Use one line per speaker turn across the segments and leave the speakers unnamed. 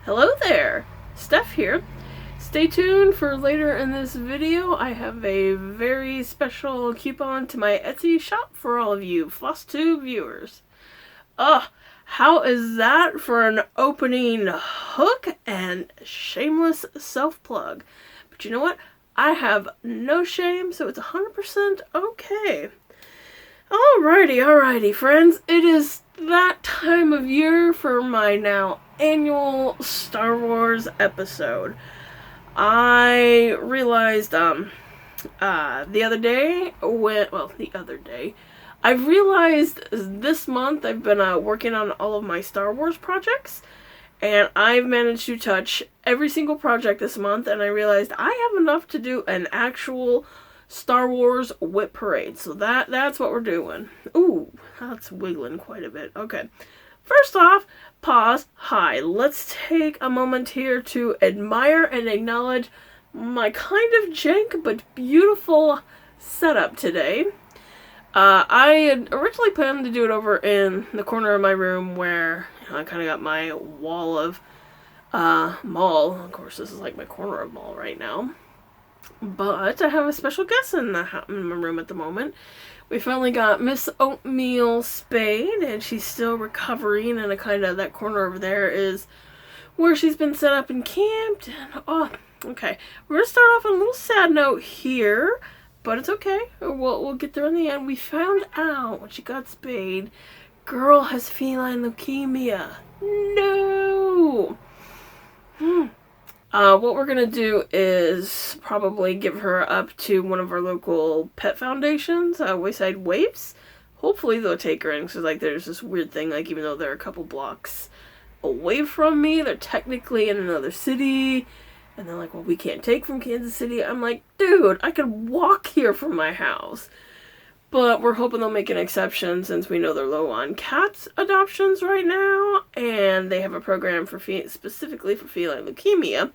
Hello there, Steph here. Stay tuned for later in this video. I have a very special coupon to my Etsy shop for all of you Flosstube viewers. How is that for an opening hook and shameless self-plug? But you know what? I have no shame, so it's 100% okay. Alrighty, friends. It is that time of year for my now annual Star Wars episode. I realized the other day, I realized this month I've been working on all of my Star Wars projects, and I've managed to touch every single project this month, and I realized I have enough to do an actual Star Wars whip parade. So that's what we're doing. Ooh, that's wiggling quite a bit. Okay. First off, pause. Hi. Let's take a moment here to admire and acknowledge my kind of jank but beautiful setup today. I had originally planned to do it over in the corner of my room where I kind of got my wall of mall. Of course, this is like my corner of mall right now. But I have a special guest in my room at the moment. We finally got Miss Oatmeal spayed, and she's still recovering, and that corner over there is where she's been set up and camped. And, okay. We're going to start off on a little sad note here, but it's okay. We'll get there in the end. We found out when she got spayed, girl has feline leukemia. No! What we're going to do is probably give her up to one of our local pet foundations, Wayside Waifs. Hopefully they'll take her in, because there's this weird thing, even though they're a couple blocks away from me, they're technically in another city, and they're like, well, we can't take from Kansas City. I'm like, dude, I could walk here from my house. But we're hoping they'll make an exception since we know they're low on cat adoptions right now, and they have a program for specifically for feline leukemia.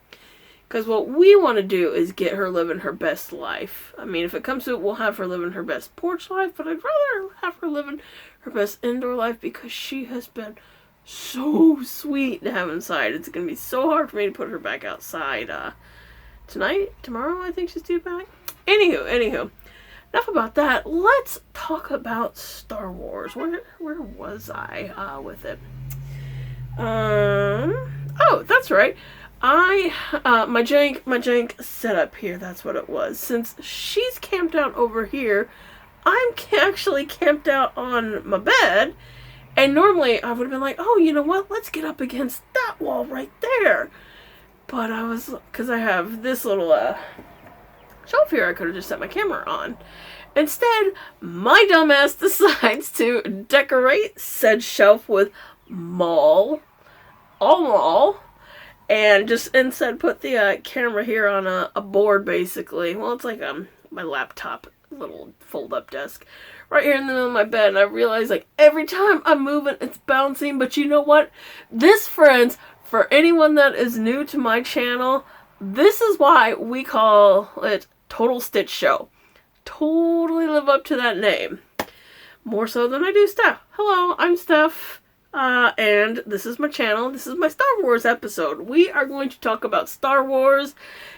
Because what we want to do is get her living her best life. I mean, if it comes to it, we'll have her living her best porch life, but I'd rather have her living her best indoor life because she has been so sweet to have inside. It's going to be so hard for me to put her back outside tomorrow, I think she's due back. Anywho. Enough about that. Let's talk about Star Wars. Where was I with it? Oh, that's right. My jank setup here. That's what it was. Since she's camped out over here, I'm actually camped out on my bed. And normally I would have been like, oh, you know what? Let's get up against that wall right there. But because I have this little shelf here I could have just set my camera on. Instead, my dumbass decides to decorate said shelf with all mall, and just instead put the camera here on a board, basically. Well, it's like my laptop little fold-up desk right here in the middle of my bed, and I realize every time I'm moving, it's bouncing. But you know what? This, friends, for anyone that is new to my channel, this is why we call it Total Stitch Show. Totally live up to that name. More so than I do Steph. Hello, I'm Steph. And this is my channel. This is my Star Wars episode. We are going to talk about Star Wars.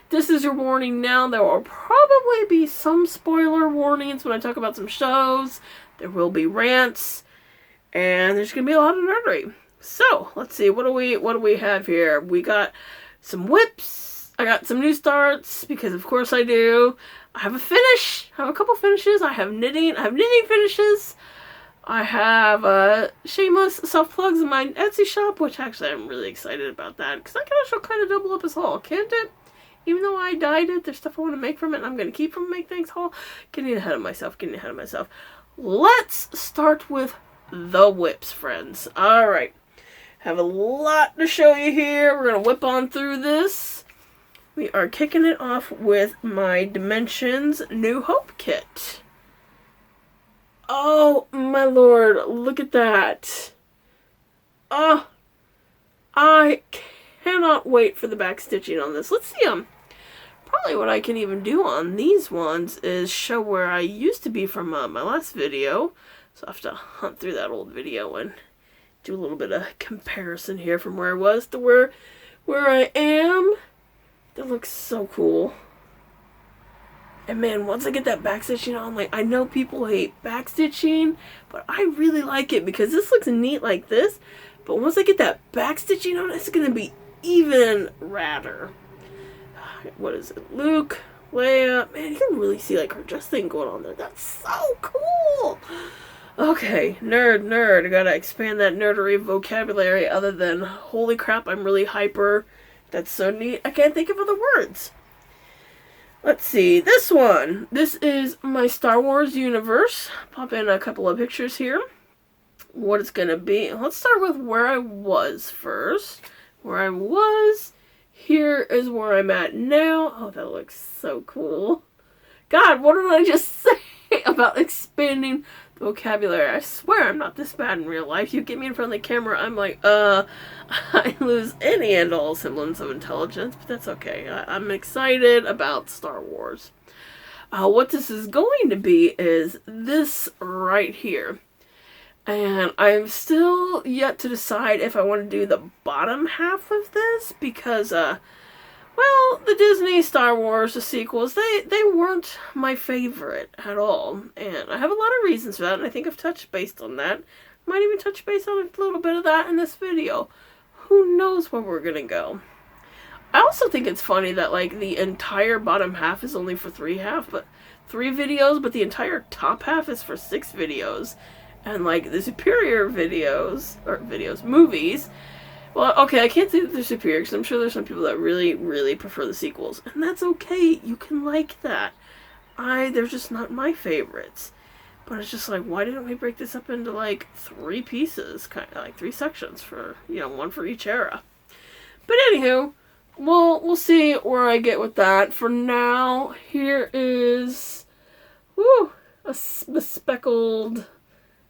This is your warning now. There will probably be some spoiler warnings when I talk about some shows. There will be rants. And there's going to be a lot of nerdery. So, let's see. What do we have here? We got some whips. I got some new starts, because of course I do. I have a finish. I have a couple finishes. I have knitting finishes. I have shameless self-plugs in my Etsy shop, which actually I'm really excited about that, because that can also kind of double up as haul, can't it? Even though I dyed it, there's stuff I want to make from it, and I'm going to keep from make things haul. Getting ahead of myself. Let's start with the whips, friends. Alright. Have a lot to show you here. We're going to whip on through this. We are kicking it off with my Dimensions New Hope kit. Oh, my lord, look at that. Oh, I cannot wait for the back stitching on this. Let's see, probably what I can even do on these ones is show where I used to be from my last video. So I have to hunt through that old video and do a little bit of comparison here from where I was to where where I am. That looks so cool. And man, once I get that backstitching on, like, I know people hate backstitching, but I really like it because this looks neat like this. But once I get that backstitching on, it's going to be even radder. What is it? Luke, Leia. Man, you can really see like her dress thing going on there. That's so cool. Okay, nerd. I gotta expand that nerdery vocabulary other than holy crap, I'm really hyper. That's so neat. I can't think of other words. Let's see, this one. This is my Star Wars universe. Pop in a couple of pictures here. What it's going to be. Let's start with where I was first. Where I was. Here is where I'm at now. Oh, that looks so cool. God, what did I just say about expanding the vocabulary? I swear I'm not this bad in real life. You get me in front of the camera, I'm like, I lose any and all semblance of intelligence, but that's okay. I'm excited about Star Wars. What this is going to be is this right here. And I'm still yet to decide if I want to do the bottom half of this because, well, the Disney Star Wars, the sequels, they weren't my favorite at all. And I have a lot of reasons for that, and I think I've touched base on that. Might even touch base on a little bit of that in this video. Who knows where we're gonna go. I also think it's funny that, like, the entire bottom half is only for 3 videos, but the entire top half is for 6 videos. And, like, the superior movies, well, okay, I can't say that they're superior, because I'm sure there's some people that really, really prefer the sequels. And that's okay, you can like that. They're just not my favorites. But it's just like, why didn't we break this up into, like, 3 pieces? Kind of like 3 sections for, you know, 1 for each era. But anywho, we'll see where I get with that. For now, here is, woo, a bespeckled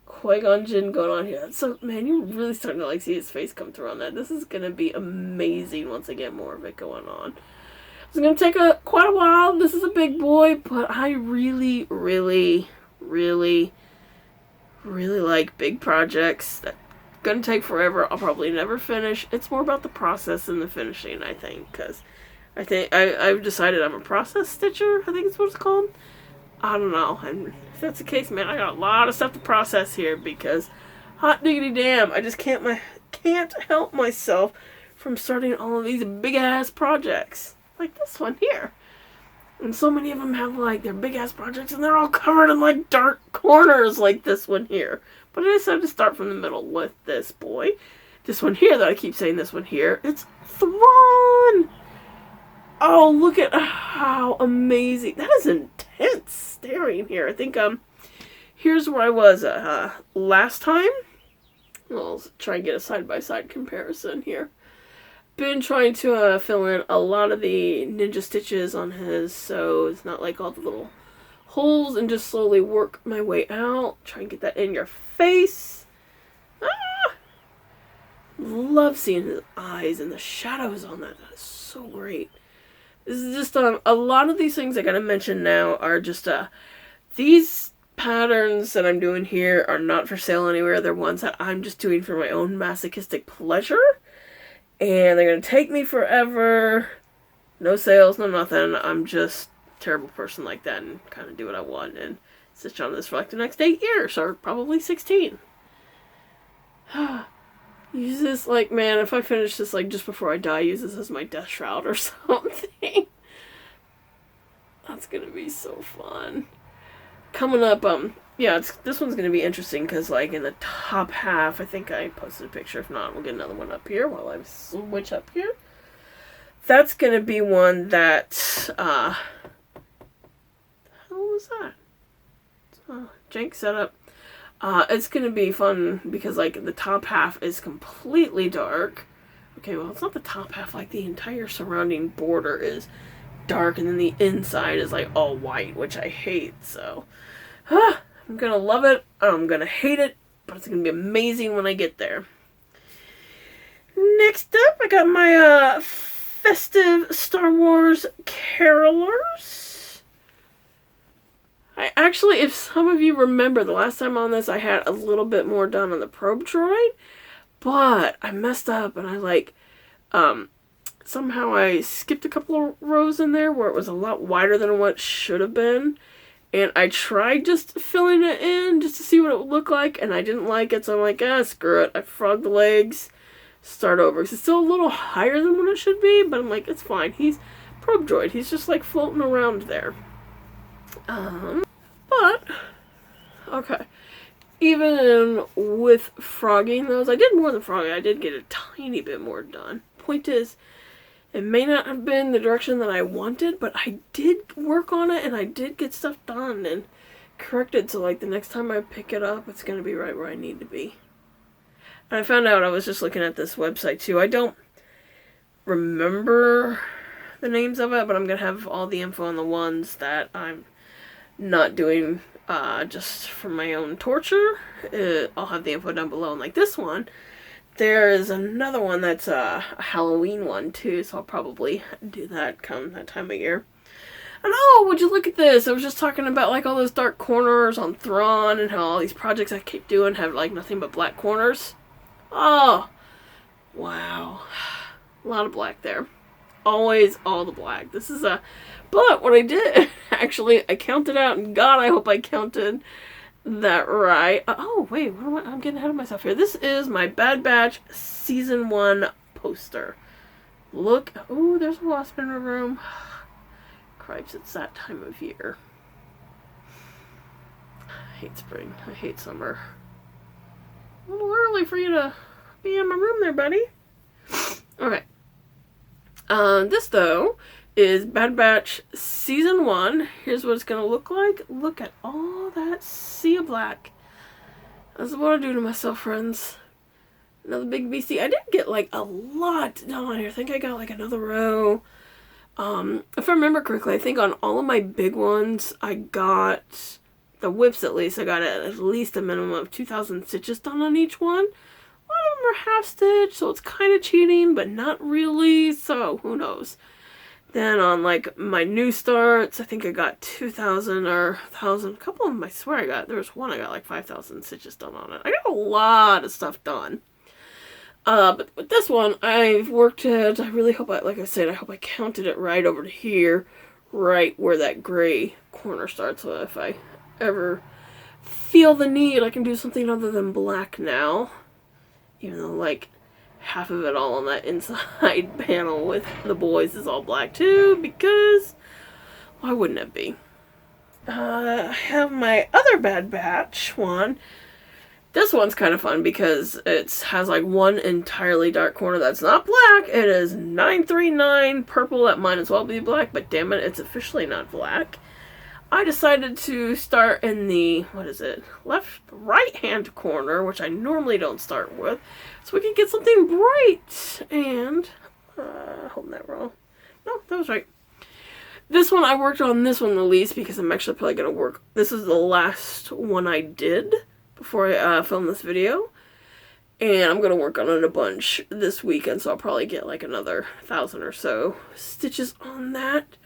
Qui-Gon Jinn going on here. So, man, you're really starting to, like, see his face come through on that. This is going to be amazing once I get more of it going on. It's going to take quite a while. This is a big boy, but I really, really, really, really like big projects that are going to take forever. I'll probably never finish. It's more about the process than the finishing, I think, because I've decided I'm a process stitcher, I think it's what it's called. I don't know, and if that's the case, man, I got a lot of stuff to process here because hot diggity damn, I just can't help myself from starting all of these big ass projects like this one here. And so many of them have, like, their big ass projects and they're all covered in, like, dark corners like this one here. But I decided to start from the middle with this boy. This one here that I keep saying, this one here, it's Thrawn! Oh, look at how amazing. That is intense staring here. I think, here's where I was last time. Well, let's try and get a side-by-side comparison here. Been trying to fill in a lot of the ninja stitches on his, so it's not like all the little holes, and just slowly work my way out. Try and get that in your face. Ah! Love seeing his eyes and the shadows on that. That is so great. This is just, a lot of these things I gotta mention now are just, these patterns that I'm doing here are not for sale anywhere. They're ones that I'm just doing for my own masochistic pleasure. And they're gonna take me forever. No sales, no nothing. I'm just a terrible person like that and kind of do what I want and stitch on this for like the next 8 years, or probably 16. Use this, like, man, if I finish this, like, just before I die, use this as my death shroud or something. That's gonna be so fun. Coming up, yeah, this one's gonna be interesting, because, like, in the top half, I think I posted a picture. If not, we'll get another one up here while I switch up here. That's gonna be one that, how was that? Jank setup. It's gonna be fun because, like, the top half is completely dark. Okay, well, it's not the top half, like, the entire surrounding border is dark, and then the inside is, like, all white, which I hate, so. I'm gonna love it, I'm gonna hate it, but it's gonna be amazing when I get there. Next up, I got my, festive Star Wars carolers. I actually, if some of you remember, the last time on this, I had a little bit more done on the probe droid, but I messed up, and I, like, somehow I skipped a couple of rows in there where it was a lot wider than what it should have been. And I tried just filling it in just to see what it would look like, and I didn't like it, so I'm like, ah, screw it. I frogged the legs, start over. It's still a little higher than what it should be, but I'm like, it's fine. He's probe droid. He's just like floating around there. But, okay. Even with frogging those, I did more than frogging. I did get a tiny bit more done. Point is, it may not have been the direction that I wanted, but I did work on it and I did get stuff done and corrected. So like the next time I pick it up, it's going to be right where I need to be. And I found out, I was just looking at this website too. I don't remember the names of it, but I'm going to have all the info on the ones that I'm not doing just for my own torture. I'll have the info down below. And like this one, there's another one that's a Halloween one too, so I'll probably do that come that time of year. And oh, would you look at this? I was just talking about like all those dark corners on Thrawn and how all these projects I keep doing have like nothing but black corners. Oh, wow. A lot of black there. Always all the black. This is a... But what I did, actually, I counted out, and God, I hope I counted that right. Oh, wait, what am I'm getting ahead of myself here. This is my Bad Batch Season 1 poster. Look. Oh, there's a wasp in my room. Cripes, it's that time of year. I hate spring. I hate summer. A little early for you to be in my room there, buddy. Okay. This, though, is Bad Batch Season 1. Here's what it's going to look like. Look at all that sea of black. That's what I do to myself, friends. Another big BC. I did get, like, a lot done on here. I think I got, like, another row. If I remember correctly, I think on all of my big ones, I got, the whips at least, I got at least a minimum of 2,000 stitches done on each one. A lot of them are half stitch, so it's kind of cheating, but not really, so who knows. Then on like my new starts, I think I got 2,000 or 1,000. A couple of them I swear I got. There was one I got like 5,000 stitches done on it. I got a lot of stuff done. But with this one, I've worked it. I really hope like I said, I hope I counted it right over to here, right where that gray corner starts. So if I ever feel the need, I can do something other than black now. Even though like half of it all on that inside panel with the boys is all black too, because why wouldn't it be? I have my other Bad Batch one. This one's kind of fun because it has like one entirely dark corner that's not black. It is 939 purple. That might as well be black, but damn it, it's officially not black. I decided to start in the, what is it, right hand corner, which I normally don't start with, so we can get something bright. And, holding that wrong. No, that was right. This one, I worked on this one the least because I'm actually probably going to work, this is the last one I did before I filmed this video. And I'm going to work on it a bunch this weekend, so I'll probably get like another 1,000 or so stitches on that.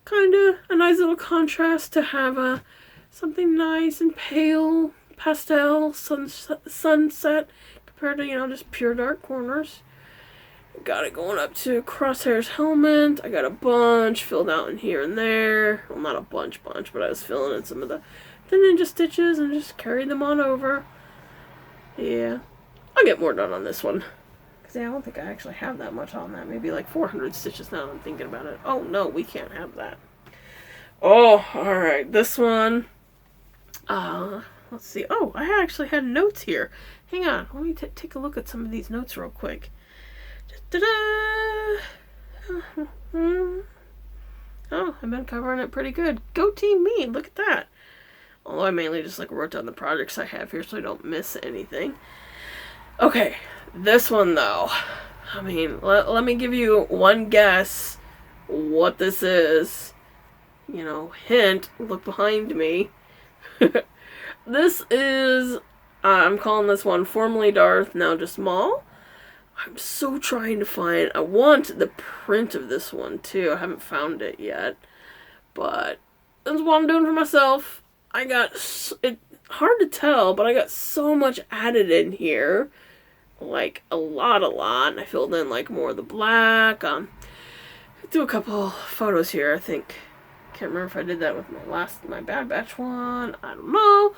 Kind of a nice little contrast to have something nice and pale, pastel, sunset, compared to, you know, just pure dark corners. Got it going up to Crosshair's helmet. I got a bunch filled out in here and there. Well, not a bunch, but I was filling in some of the ninja stitches and just carried them on over. Yeah, I'll get more done on this one. I don't think I actually have that much on that. Maybe like 400 stitches now that I'm thinking about it. Oh, no, we can't have that. Oh, alright. This one. Let's see. Oh, I actually had notes here. Hang on. Let me take a look at some of these notes real quick. Oh, I've been covering it pretty good. Go team me. Look at that. Although I mainly just like wrote down the projects I have here so I don't miss anything. Okay. This one, though, I mean, let me give you one guess what this is. You know, hint, look behind me. This is, I'm calling this one formerly Darth, now just Maul. I'm so trying to find, I want the print of this one, too. I haven't found it yet. But that's what I'm doing for myself. I got, it's hard to tell, but I got so much added in here. like a lot. And I filled in like more of the black. Do a couple photos here. I think, can't remember if I did that with my Bad Batch one. I don't know.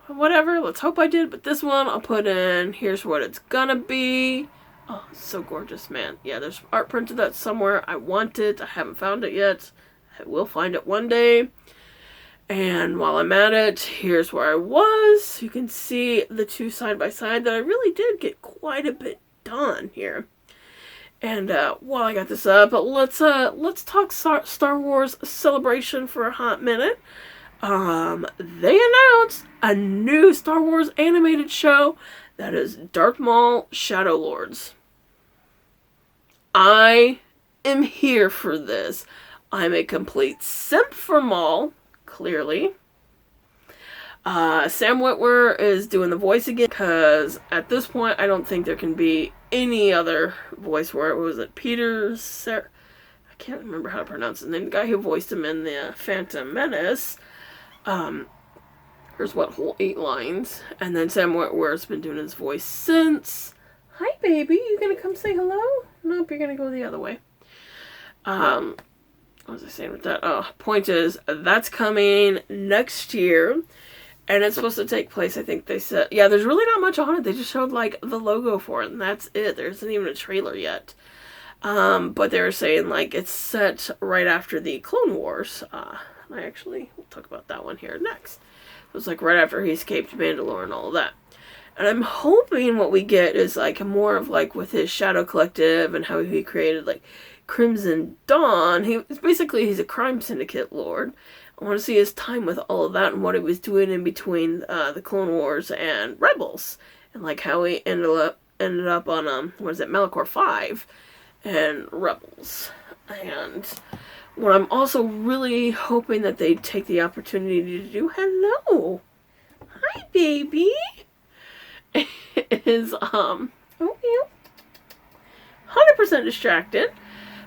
Whatever, let's hope I did. But this one I'll put in, here's what it's gonna be. Oh, it's so gorgeous, man. Yeah, there's art print of that somewhere. I want it. I haven't found it yet. I will find it one day. And while I'm at it, here's where I was. You can see the two side by side that I really did get quite a bit done here. And while I got this up, let's talk Star Wars Celebration for a hot minute. They announced a new Star Wars animated show that is Darth Maul Shadow Lords. I am here for this. I'm a complete simp for Maul, clearly. Sam Witwer is doing the voice again, because at this point I don't think there can be any other voice for it. Was it Peter I can't remember how to pronounce his name. The guy who voiced him in the Phantom Menace. There's what, whole 8 lines. And then Sam Witwer's been doing his voice since. Hi, baby. You gonna come say hello? Nope, you're gonna go the other way. What was I saying with that? Oh, point is, that's coming next year. And it's supposed to take place, I think they said. Yeah, there's really not much on it. They just showed, like, the logo for it, and that's it. There isn't even a trailer yet. But they were saying, like, it's set right after the Clone Wars. We'll talk about that one here next. It was like right after he escaped Mandalore and all of that. And I'm hoping what we get is like more of like with his Shadow Collective and how he created like Crimson Dawn. He's a crime syndicate lord. I want to see his time with all of that and what he was doing in between the Clone Wars and Rebels. And like how he ended up on Malachor 5 and Rebels. And what I'm also really hoping that they take the opportunity to do, hello, hi baby, is, Oatmeal, 100% distracted,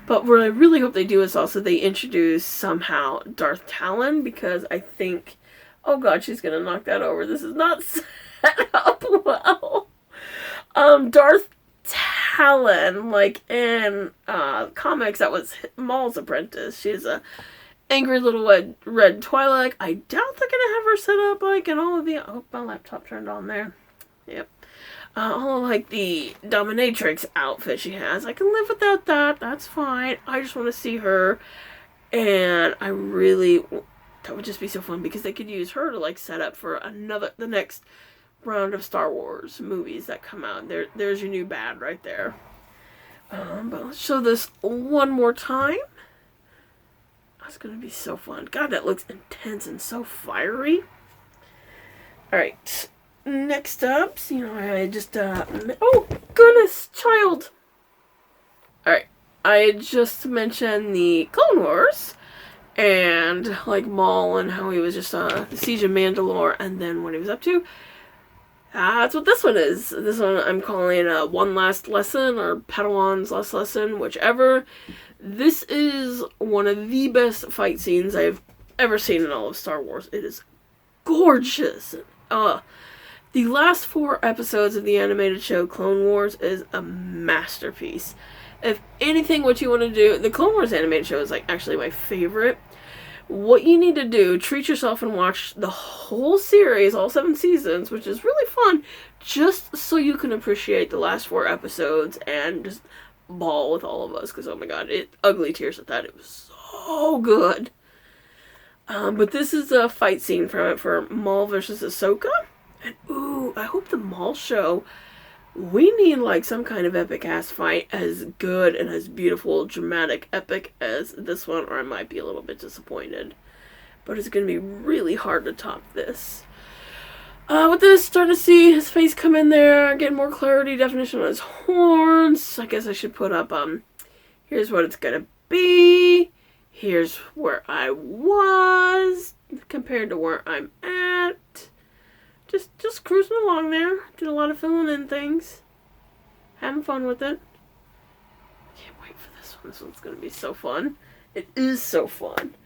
but what I really hope they do is also they introduce somehow Darth Talon, because I think, oh god, she's gonna knock that over, this is not set up well. Darth Talon, like in comics, that was Maul's apprentice. She's a angry little red Twi'lek. I doubt they're gonna have her set up like in all of the. Oh, my laptop turned on there. Yep. All of, like the dominatrix outfit she has. I can live without that. That's fine. I just want to see her, and that would just be so fun because they could use her to like set up for the next round of Star Wars movies that come out. There's your new bad right there. But let's show this one more time. That's gonna be so fun. God, that looks intense and so fiery. Alright. Next up, I just, oh, goodness, child! Alright. I just mentioned the Clone Wars. And, like, Maul and how he was just, the Siege of Mandalore and then what he was up to. That's what this one is. This one I'm calling One Last Lesson or Padawan's Last Lesson, whichever. This is one of the best fight scenes I've ever seen in all of Star Wars. It is gorgeous. The last 4 episodes of the animated show Clone Wars is a masterpiece. If anything, what you want to do, the Clone Wars animated show is like actually my favorite. What you need to do, treat yourself and watch the whole series, all 7 seasons, which is really fun, just so you can appreciate the last 4 episodes and just bawl with all of us, because oh my god, ugly tears at that. It was so good. But this is a fight scene from it for Maul versus Ahsoka. And ooh, I hope the Maul show, we need like some kind of epic ass fight as good and as beautiful, dramatic, epic as this one, or I might be a little bit disappointed. But it's going to be really hard to top this. With this, starting to see his face come in there, getting more clarity, definition on his horns. I guess I should put up, here's what it's going to be. Here's where I was compared to where I'm at. Just cruising along there. Did a lot of filling in things. Having fun with it. Can't wait for this one. This one's going to be so fun. It is so fun.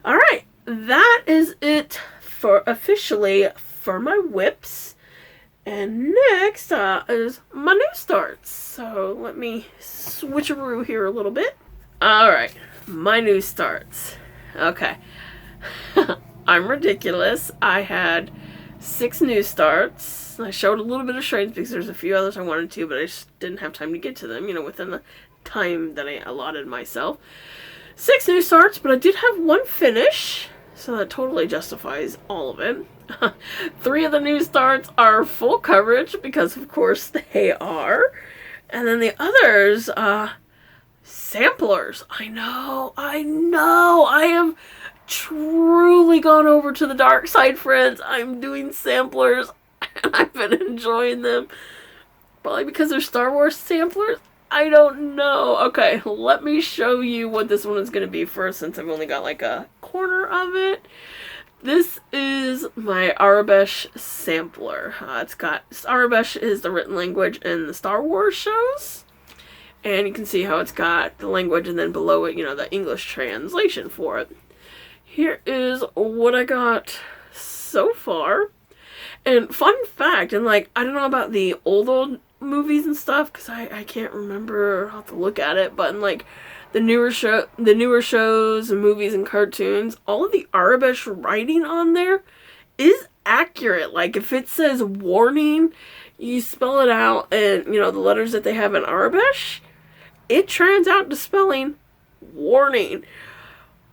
Alright. That is it for officially for my whips. And next is my new starts. So let me switcheroo here a little bit. Alright, my new starts. Okay. I'm ridiculous. I had 6 new starts. I showed a little bit of shrines because there's a few others I wanted to, but I just didn't have time to get to them, you know, within the time that I allotted myself. 6 new starts, but I did have 1 finish, so that totally justifies all of it. 3 of the new starts are full coverage, because of course they are. And then the others, samplers. I know. I have truly gone over to the dark side, friends. I'm doing samplers, and I've been enjoying them. Probably because they're Star Wars samplers. I don't know. Okay, let me show you what this one is going to be first, since I've only got like a corner of it. This is my Aurebesh sampler. Aurebesh is the written language in the Star Wars shows. And you can see how it's got the language and then below it, you know, the English translation for it. Here is what I got so far. And fun fact, and like, I don't know about the old movies and stuff, because I can't remember, I'll have to look at it, but in like the newer shows and movies and cartoons, all of the Aurebesh writing on there is accurate. Like if it says warning, you spell it out, and you know the letters that they have in Aurebesh, it turns out to spelling warning.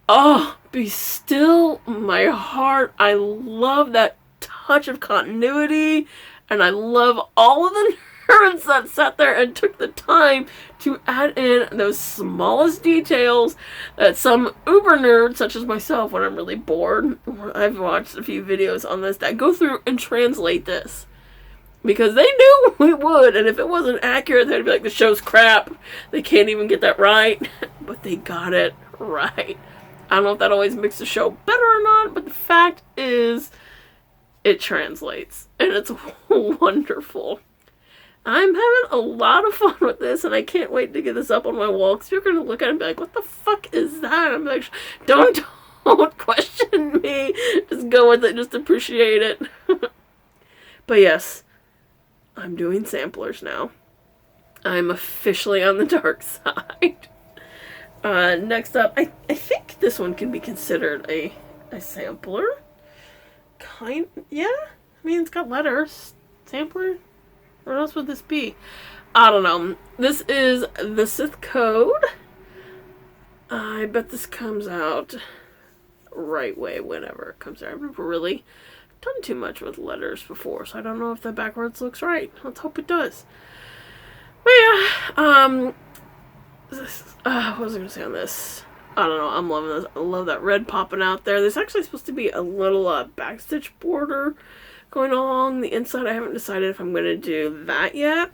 Oh, be still my heart. I love that touch of continuity, and I love all of the nerds that sat there and took the time to add in those smallest details that some uber nerds such as myself, when I'm really bored, I've watched a few videos on this that go through and translate this, because they knew we would, and if it wasn't accurate they'd be like, the show's crap, they can't even get that right. But they got it right. I don't know if that always makes the show better or not, but the fact is it translates, and it's wonderful. I'm having a lot of fun with this, and I can't wait to get this up on my wall, because you're going to look at it and be like, what the fuck is that? I'm like, don't question me. Just go with it. Just appreciate it. But yes, I'm doing samplers now. I'm officially on the dark side. Next up, I think this one can be considered a sampler. Yeah? I mean, it's got letters. Sampler? What else would this be? I don't know. This is the Sith code. I bet this comes out right way whenever it comes out. I've never really done too much with letters before, so I don't know if that backwards looks right. Let's hope it does. But yeah, what was I going to say on this? I don't know. I'm loving this. I love that red popping out there. There's actually supposed to be a little backstitch border going along the inside. I haven't decided if I'm going to do that yet.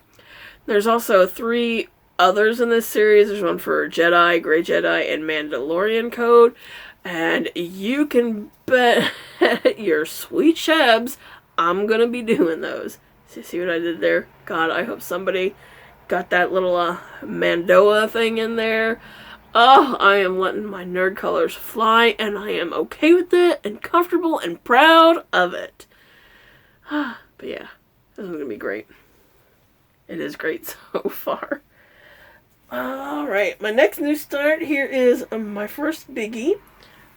There's also 3 others in this series. There's one for Jedi, Grey Jedi, and Mandalorian code. And you can bet your sweet shebs I'm going to be doing those. See what I did there? God, I hope somebody got that little Mandoa thing in there. Oh, I am letting my nerd colors fly, and I am okay with it, and comfortable, and proud of it. But yeah, this is going to be great. It is great so far. Alright, my next new start here is my first biggie.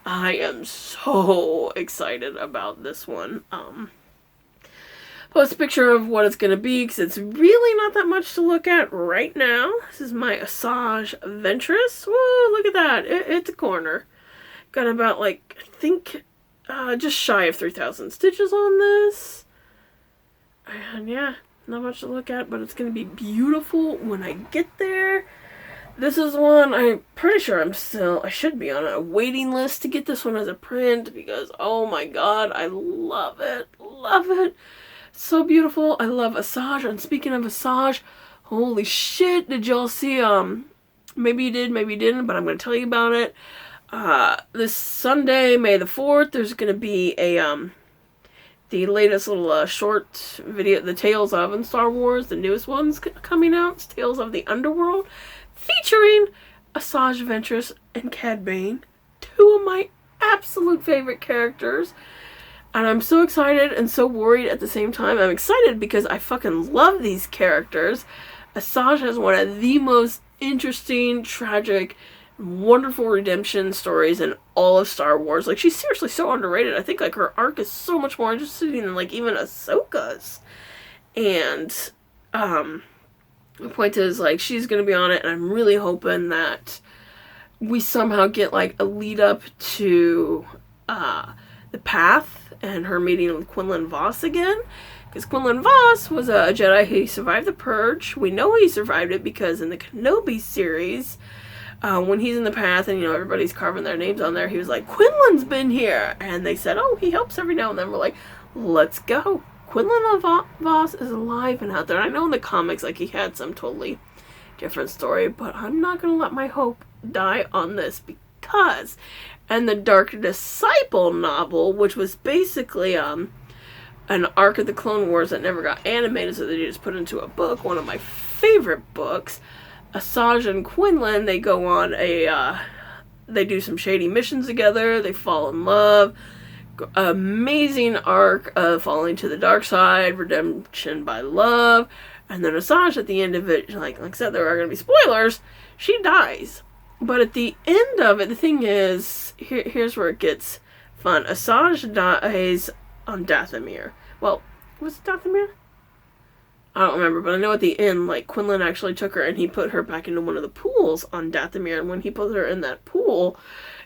I am so excited about this one. Post a picture of what it's going to be, because it's really not that much to look at right now. This is my Asajj Ventress. Whoa, look at that. It's a corner. Got about, like, I think, just shy of 3,000 stitches on this. And yeah, not much to look at, but it's going to be beautiful when I get there. This is one I'm pretty sure I should be on a waiting list to get this one as a print, because, oh my god, I love it. Love it. So beautiful. I love Asajj. And speaking of Asajj, holy shit, did y'all see, maybe you did, maybe you didn't, but I'm going to tell you about it. This Sunday, May the 4th, there's going to be the latest little short video, the Tales of in Star Wars, the newest one's coming out. It's Tales of the Underworld, featuring Asajj Ventress and Cad Bane, 2 of my absolute favorite characters. And I'm so excited and so worried at the same time. I'm excited because I fucking love these characters. Asajj has one of the most interesting, tragic, wonderful redemption stories in all of Star Wars. Like, she's seriously so underrated. I think, like, her arc is so much more interesting than, like, even Ahsoka's. And, the point is, like, she's gonna be on it, and I'm really hoping that we somehow get, like, a lead up to, the Path and her meeting with Quinlan Vos again. Because Quinlan Vos was a Jedi who survived the Purge. We know he survived it because in the Kenobi series, when he's in the Path and, you know, everybody's carving their names on there, he was like, Quinlan's been here! And they said, oh, he helps every now and then. We're like, let's go. Quinlan Vos is alive and out there. I know in the comics, like, he had some totally different story, but I'm not going to let my hope die on this because... And the Dark Disciple novel, which was basically an arc of the Clone Wars that never got animated, so they just put into a book, one of my favorite books. Asajj and Quinlan, they go on they do some shady missions together, they fall in love. Amazing arc of falling to the dark side, redemption by love. And then Asajj, at the end of it, like I said, there are going to be spoilers, she dies. But at the end of it, the thing is, here's where it gets fun. Asajj dies on Dathomir. Well, was it Dathomir? I don't remember, but I know at the end, like, Quinlan actually took her and he put her back into one of the pools on Dathomir. And when he put her in that pool,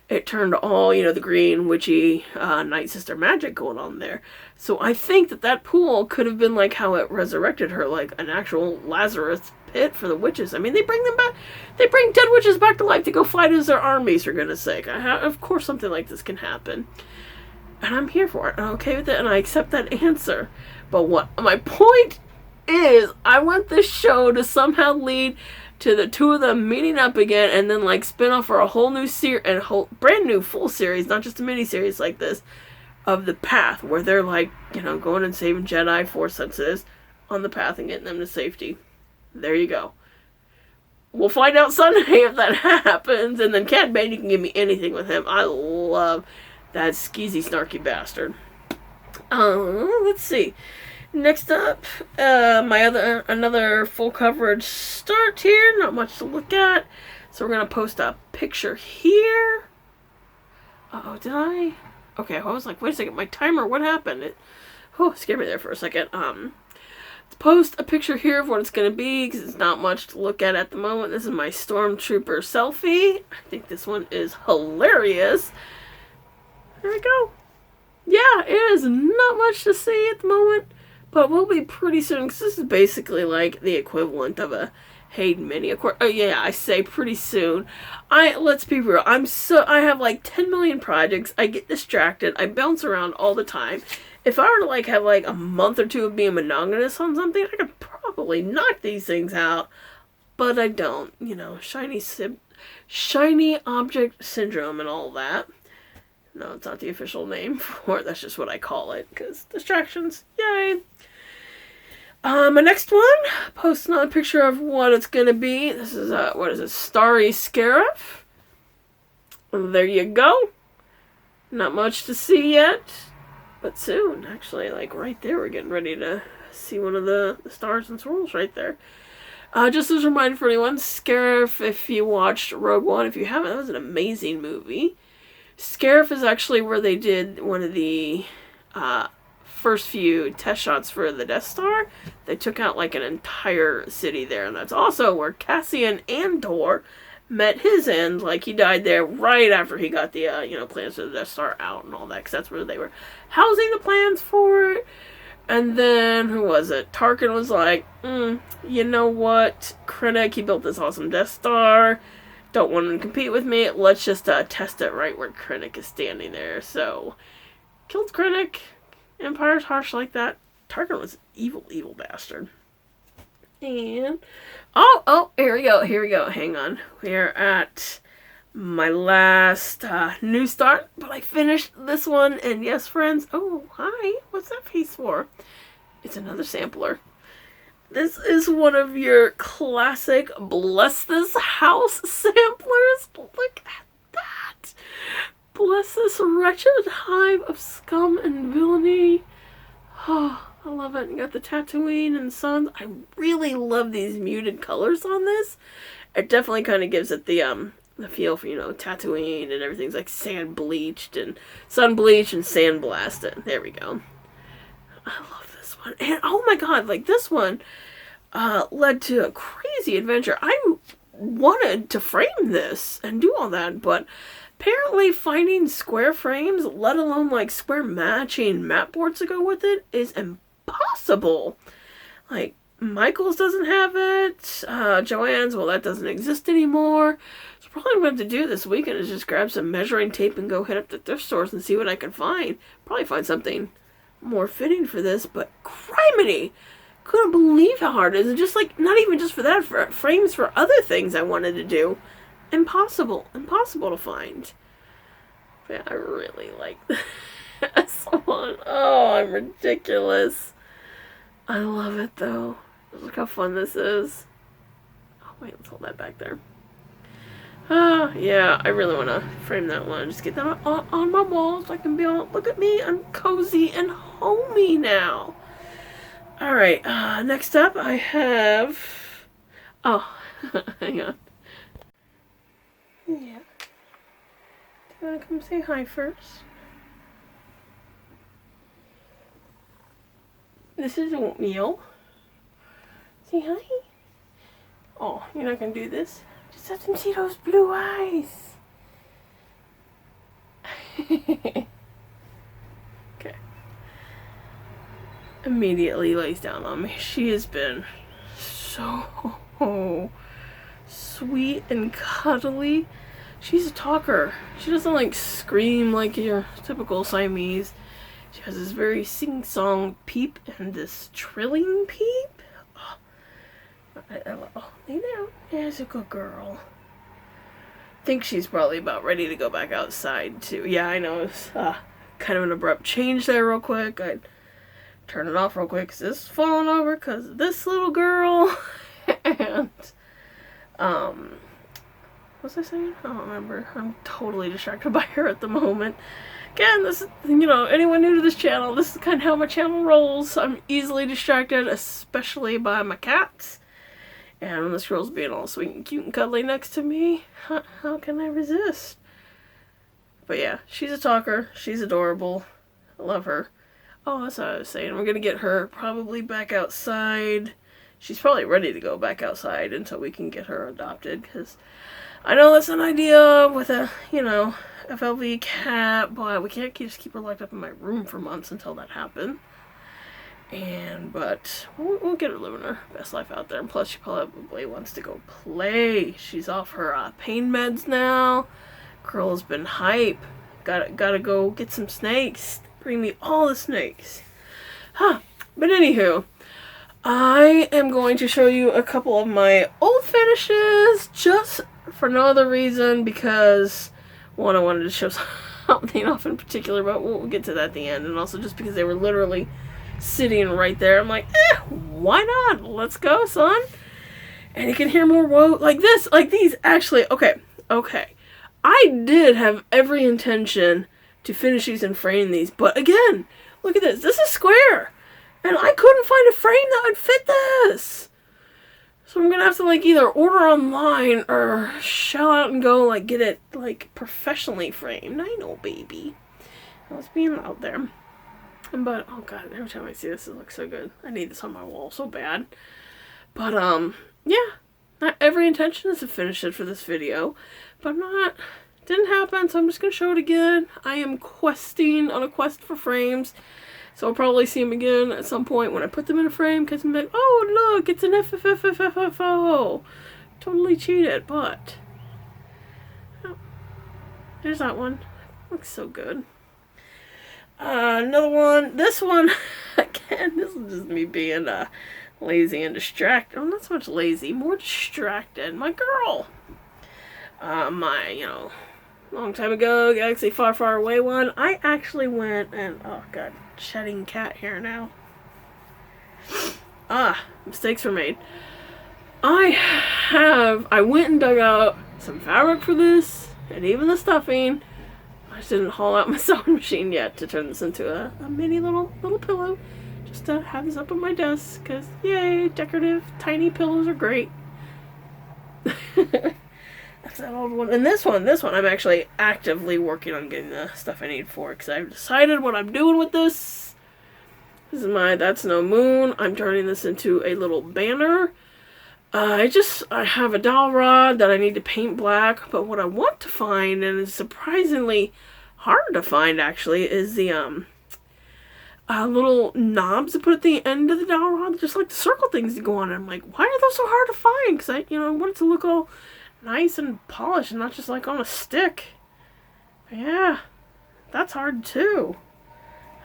it turned all, you know, the green, witchy, Night Sister magic going on there. So I think that pool could have been like how it resurrected her, like an actual Lazarus pit for the witches. I mean, they bring them back. They bring dead witches back to life to go fight as their armies, for goodness sake. Of course something like this can happen. And I'm here for it. I'm okay with it, and I accept that answer. But what my point is, I want this show to somehow lead to the two of them meeting up again, and then, like, spin off for a whole new series, and a whole brand new full series, not just a mini series like this, of the Path, where they're, like, you know, going and saving Jedi Force sensitives on the Path and getting them to safety. There you go. We'll find out Sunday if that happens, and then Cad Bane, you can give me anything with him. I love that skeezy, snarky bastard. Let's see. Next up, another full coverage start here. Not much to look at. So we're going to post a picture here. Uh-oh, did I? Okay, I was like, wait a second, my timer, what happened? It scared me there for a second. Let's post a picture here of what it's going to be, because it's not much to look at the moment. This is my Stormtrooper selfie. I think this one is hilarious. There we go. Yeah, it is not much to see at the moment. But we'll be pretty soon, because this is basically like the equivalent of a Hayden mini. Of course, oh yeah, I say pretty soon. Let's be real. I have like 10 million projects. I get distracted. I bounce around all the time. If I were to like have like a month or two of being monogamous on something, I could probably knock these things out. But I don't. You know, shiny object syndrome and all that. No, it's not the official name for it. That's just what I call it. Because distractions. Yay. My next one, posting on a picture of what it's going to be. This is, what is it? Starry Scariff. There you go. Not much to see yet. But soon, actually. Like, right there, we're getting ready to see one of the stars and swirls right there. Just as a reminder for anyone, Scariff, if you watched Rogue One, if you haven't, that was an amazing movie. Scariff is actually where they did one of the first few test shots for the Death Star. They took out like an entire city there, and that's also where Cassian Andor met his end. Like, he died there right after he got the plans for the Death Star out and all that, because that's where they were housing the plans for it. And then, who was it? Tarkin was like, you know what? Krennic, he built this awesome Death Star. Don't want him to compete with me. Let's just test it right where Krennic is standing there. So, killed Krennic. Empire's harsh like that. Tarkin was an evil, evil bastard. And, here we go. Hang on. We're at my last new start, but I finished this one, and yes, friends, oh, hi, what's that face for? It's another sampler. This is one of your classic Bless This House samplers. Look at that. bless this wretched hive of scum and villainy. Oh, I love it. You got the Tatooine and suns. I really love these muted colors on this. It definitely kind of gives it the feel for, you know, Tatooine, and everything's like sand bleached and sun bleached and sand blasted. There we go. I love this one. And oh my god, like this one led to a crazy adventure. I wanted to frame this and do all that, but apparently finding square frames, let alone like square matching mat boards to go with it, is impossible. Like, Michael's doesn't have it. Joanne's, well, that doesn't exist anymore. So probably what I'm going to do this weekend is just grab some measuring tape and go hit up the thrift stores and see what I can find. Probably find something more fitting for this, but criminy! Couldn't believe how hard it is. And just like, not even just for that, for frames for other things I wanted to do. Impossible to find. But yeah, I really like this one. Oh, I'm ridiculous. I love it though. Look how fun this is. Oh wait, let's hold that back there. Yeah, I really want to frame that one. Just get that on my wall so I can be all, look at me, I'm cozy and homey now. Alright, next up I have, oh, hang on. Yeah. Do you want to come say hi first? This is Oatmeal. Say hi. Oh, you're not going to do this? Just let them see those blue eyes. Okay. Immediately lays down on me. She has been so sweet and cuddly. She's a talker. She doesn't like scream like your typical Siamese. She has this very sing-song peep and this trilling peep. Oh, lay down. There's a good girl. I think she's probably about ready to go back outside too. Yeah, I know. It's kind of an abrupt change there real quick. I'd turn it off real quick because this is falling over because of this little girl. And, what was I saying? I don't remember. I'm totally distracted by her at the moment. Again, this is, you know, anyone new to this channel, this is kind of how my channel rolls. I'm easily distracted, especially by my cats. And when this girl's being all sweet and cute and cuddly next to me, how can I resist? But yeah, she's a talker. She's adorable. I love her. Oh, that's what I was saying. We're going to get her probably back outside. She's probably ready to go back outside until we can get her adopted. Because I know that's an idea with a, you know, FLV cat, but we can't just keep her locked up in my room for months until that happens. But we'll get her living her best life out there. And plus, she probably wants to go play. She's off her pain meds now. Girl has been hype. Gotta go get some snakes. Bring me all the snakes. But anywho, I am going to show you a couple of my old finishes, just for no other reason, because one, I wanted to show something off in particular, but we'll get to that at the end, and also just because they were literally sitting right there. I'm like, why not? Let's go, son. And you can hear more whoa, like this, like these, actually, okay. I did have every intention to finish these and frame these, but again, look at this. This is square, and I couldn't find a frame that would fit this. So I'm gonna have to like either order online or shell out and go like get it like professionally framed. I know, baby. I was being out there. But, oh god, every time I see this, it looks so good. I need this on my wall so bad. But, yeah. Not every intention is to finish it for this video. But I'm not, didn't happen, so I'm just going to show it again. I am questing on a quest for frames. So I'll probably see them again at some point when I put them in a frame. Because I'm like, oh look, it's an FFFFFFO. Totally cheated, but. Oh, there's that one. Looks so good. Another one. This one, again, this is just me being lazy and distracted. Oh, not so much lazy, more distracted. My girl. My, you know, long time ago, Galaxy Far, Far Away one. I actually went and, oh god, shedding cat hair now. Mistakes were made. I went and dug out some fabric for this, and even the stuffing. I just didn't haul out my sewing machine yet to turn this into a mini little pillow. Just to have this up on my desk, because yay, decorative tiny pillows are great. That's that old one. And this one I'm actually actively working on getting the stuff I need for, because I've decided what I'm doing with this. This is my That's No Moon. I'm turning this into a little banner. I have a dowel rod that I need to paint black, but what I want to find, and it's surprisingly hard to find actually, is the little knobs to put at the end of the dowel rod, just like the circle things to go on. And I'm like, why are those so hard to find? Because I want it to look all nice and polished and not just like on a stick. But yeah, that's hard too.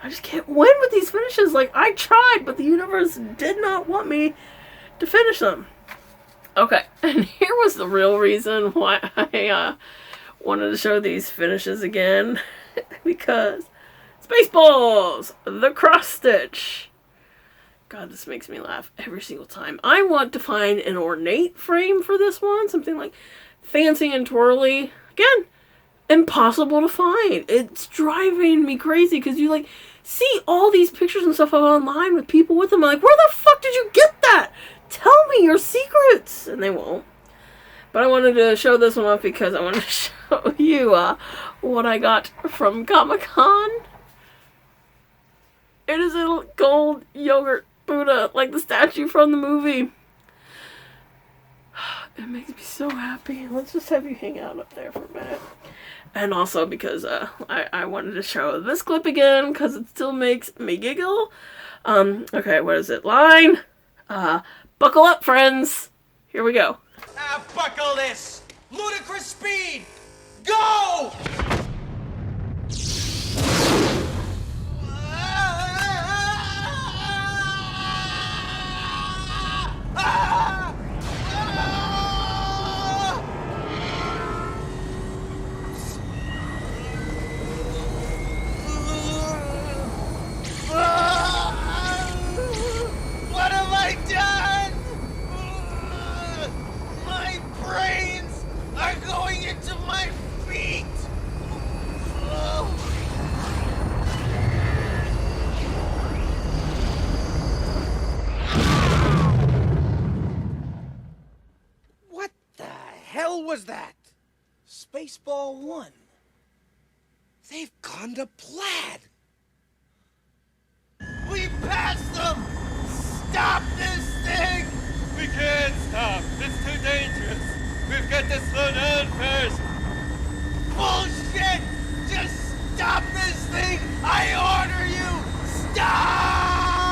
I just can't win with these finishes. Like, I tried, but the universe did not want me to finish them. Okay, and here was the real reason why I wanted to show these finishes again. Because Spaceballs, the cross stitch. God, this makes me laugh every single time. I want to find an ornate frame for this one. Something like fancy and twirly. Again, impossible to find. It's driving me crazy because you like see all these pictures and stuff online with people with them. I'm like, where the fuck did you get that? Tell me your secrets. And they won't. But I wanted to show this one off because I wanted to show you what I got from Comic-Con. It is a gold yogurt Buddha, like the statue from the movie. It makes me so happy. Let's just have you hang out up there for a minute. And also because I wanted to show this clip again because it still makes me giggle. Okay, what is it? Line. Buckle up, friends. Here we go.
Buckle this. Ludicrous speed. Go! What have I done? My brains are going into my feet. What the hell was that? Spaceball 1. They've gone to plaid. We passed them! Stop this thing!
We can't stop. It's too dangerous. We've got to slow down first.
Bullshit! Just stop this thing! I order you! Stop!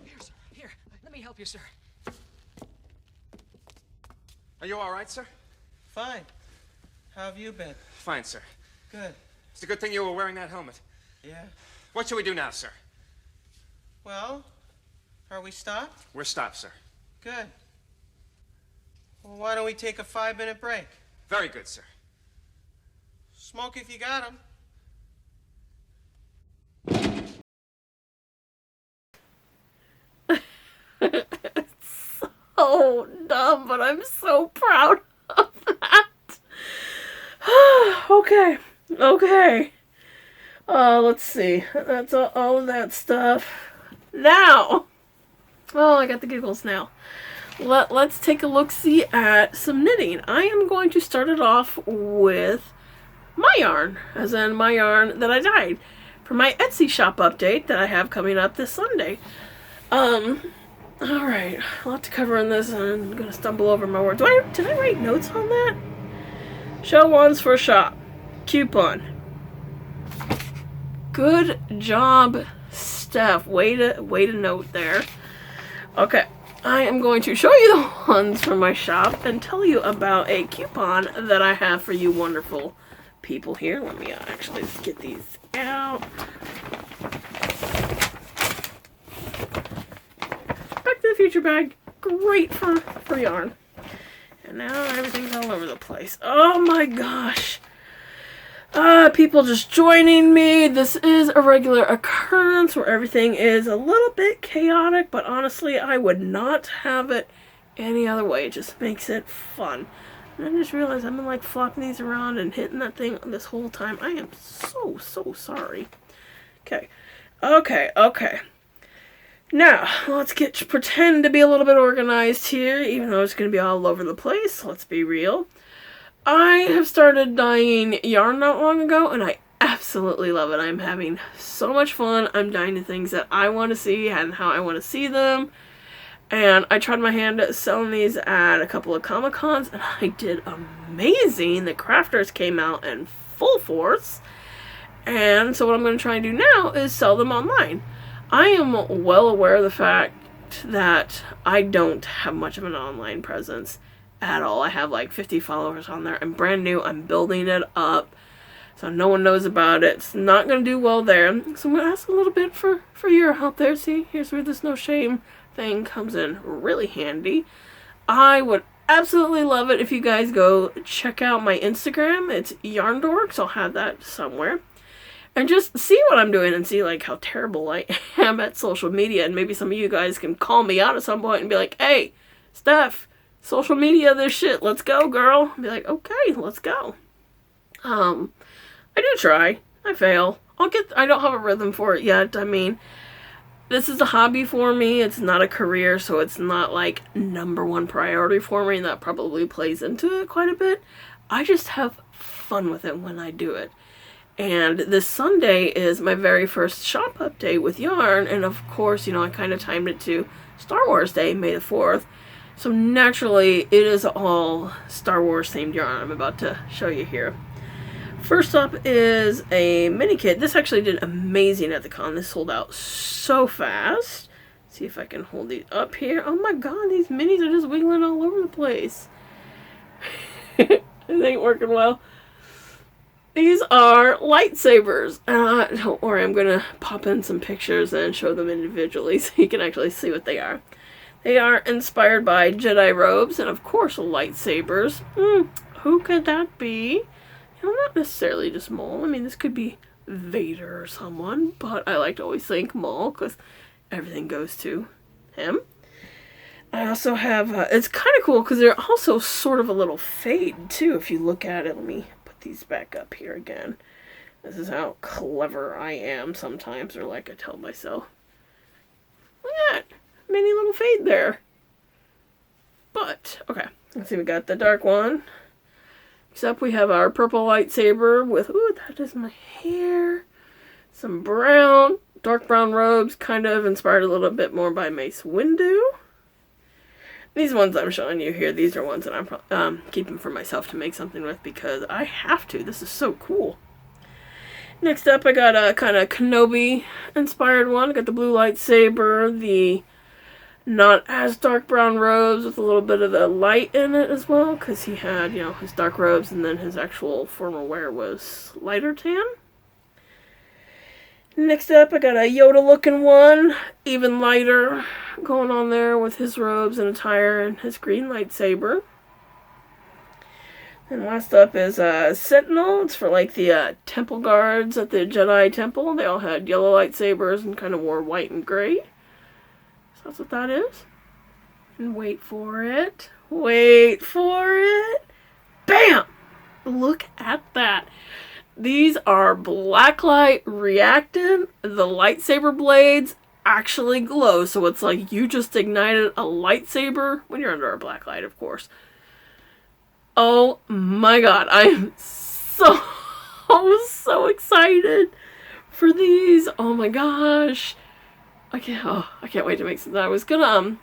Here, sir. Here. Let me help you, sir.
Are you all right, sir?
Fine. How have you been?
Fine, sir.
Good.
It's a good thing you were wearing that helmet.
Yeah.
What shall we do now, sir?
Well, are we stopped?
We're stopped, sir.
Good. Well, why don't we take a 5-minute break?
Very good, sir.
Smoke if you got 'em.
So dumb, but I'm so proud of that. Okay. Let's see. That's all of that stuff. Now, I got the giggles now. Let's take a look-see at some knitting. I am going to start it off with my yarn, as in my yarn that I dyed for my Etsy shop update that I have coming up this Sunday. Alright, a lot to cover in this, and I'm going to stumble over my words. Did I write notes on that? Show wands for shop. Coupon. Good job, Steph. Way to note there. Okay, I am going to show you the ones from my shop and tell you about a coupon that I have for you wonderful people here. Let me actually get these out. Back to the Future bag. Great for yarn. And now everything's all over the place. Oh my gosh. People just joining me. This is a regular occurrence where everything is a little bit chaotic, but honestly, I would not have it any other way. It just makes it fun. And I just realized I've been like flopping these around and hitting that thing this whole time. I am so sorry. Okay. Now, let's pretend to be a little bit organized here, even though it's going to be all over the place. Let's be real. I have started dyeing yarn not long ago, and I absolutely love it. I'm having so much fun. I'm dyeing the things that I want to see and how I want to see them. And I tried my hand at selling these at a couple of Comic-Cons, and I did amazing. The crafters came out in full force. And so what I'm going to try and do now is sell them online. I am well aware of the fact that I don't have much of an online presence at all. I have like 50 followers on there. I'm brand new. I'm building it up. So no one knows about it. It's not going to do well there. So I'm going to ask a little bit for your help there. See, here's where this no shame thing comes in really handy. I would absolutely love it if you guys go check out my Instagram. It's Yarn Dorks. I'll have that somewhere. And just see what I'm doing and see like how terrible I am at social media. And maybe some of you guys can call me out at some point and be like, hey, Steph, social media this shit. Let's go, girl. I'll be like, okay, let's go. I do try. I fail. I don't have a rhythm for it yet. I mean, this is a hobby for me. It's not a career, so it's not like #1 priority for me. And that probably plays into it quite a bit. I just have fun with it when I do it. And this Sunday is my very first shop update with yarn. And of course, you know, I kind of timed it to Star Wars Day, May the 4th. So naturally, it is all Star Wars themed yarn I'm about to show you here. First up is a mini kit. This actually did amazing at the con. This sold out so fast. See if I can hold these up here. Oh my god, these minis are just wiggling all over the place. It ain't working well. These are lightsabers. Don't worry, I'm going to pop in some pictures and show them individually so you can actually see what they are. They are inspired by Jedi robes and, of course, lightsabers. Who could that be? You know, not necessarily just Maul. I mean, this could be Vader or someone, but I like to always think Maul because everything goes to him. I also have, it's kind of cool because they're also sort of a little fade, too, if you look at it. Let me these back up here again. This is how clever I am sometimes, or like I tell myself. Look at that mini little fade there. But okay, let's see, we got the dark one. Except we have our purple lightsaber with, ooh, that is my hair. Some brown, dark brown robes, kind of inspired a little bit more by Mace Windu. These ones I'm showing you here, these are ones that I'm keeping for myself to make something with because I have to. This is so cool. Next up, I got a kind of Kenobi inspired one. I got the blue lightsaber, the not as dark brown robes with a little bit of the light in it as well, because he had, you know, his dark robes and then his actual formal wear was lighter tan. Next up, I got a Yoda looking one, even lighter, going on there with his robes and attire and his green lightsaber. And last up is a Sentinel. It's for like the temple guards at the Jedi temple. They all had yellow lightsabers and kind of wore white and gray. So that's what that is. And wait for it. Wait for it. Bam! Look at that. These are blacklight reactant. The lightsaber blades actually glow. So it's like you just ignited a lightsaber when you're under a blacklight, of course. Oh my god. I am so excited for these. Oh my gosh. I can't wait to make some. I was gonna,